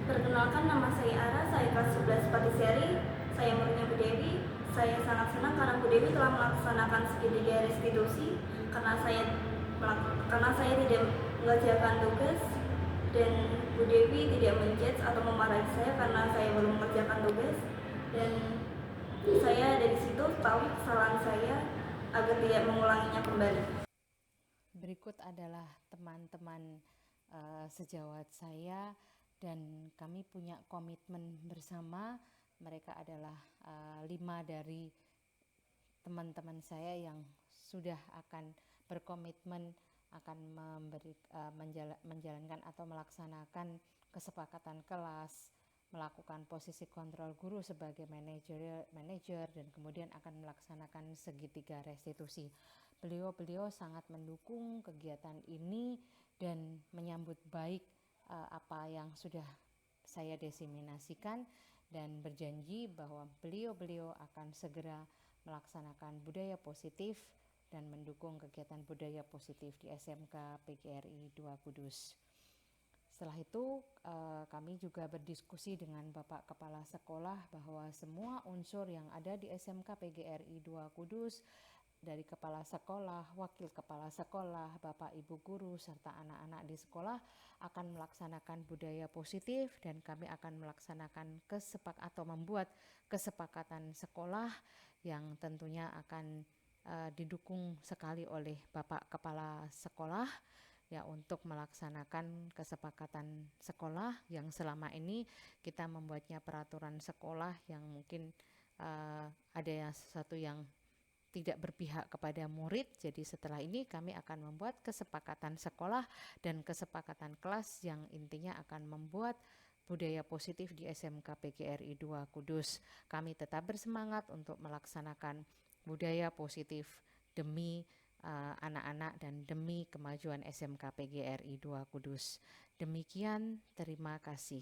Perkenalkan, nama saya Ara, saya kelas 11 Patisserie, saya muridnya Bu Dewi. Saya sangat senang karena Bu Dewi telah melaksanakan segitiga restitusi karena saya tidak mengerjakan tugas dan Bu Dewi tidak menjudge atau memarahi saya karena saya belum mengerjakan tugas, dan saya dari situ tahu kesalahan saya agar tidak mengulanginya kembali. Berikut adalah teman-teman sejawat saya, dan kami punya komitmen bersama. Mereka adalah 5 dari teman-teman saya yang sudah akan berkomitmen akan menjalankan atau melaksanakan kesepakatan kelas, melakukan posisi kontrol guru sebagai manajer, dan kemudian akan melaksanakan segitiga restitusi. Beliau sangat mendukung kegiatan ini dan menyambut baik apa yang sudah saya diseminasikan, dan berjanji bahwa beliau akan segera melaksanakan budaya positif dan mendukung kegiatan budaya positif di SMK PGRI 2 Kudus. Setelah itu kami juga berdiskusi dengan Bapak Kepala Sekolah bahwa semua unsur yang ada di SMK PGRI 2 Kudus, dari kepala sekolah, wakil kepala sekolah, Bapak Ibu guru, serta anak-anak di sekolah akan melaksanakan budaya positif, dan kami akan melaksanakan atau membuat kesepakatan sekolah yang tentunya akan didukung sekali oleh Bapak Kepala Sekolah ya, untuk melaksanakan kesepakatan sekolah yang selama ini kita membuatnya peraturan sekolah yang mungkin ada sesuatu yang tidak berpihak kepada murid. Jadi setelah ini kami akan membuat kesepakatan sekolah dan kesepakatan kelas yang intinya akan membuat budaya positif di SMK PGRI 2 Kudus. Kami tetap bersemangat untuk melaksanakan budaya positif demi anak-anak dan demi kemajuan SMK PGRI 2 Kudus. Demikian, terima kasih.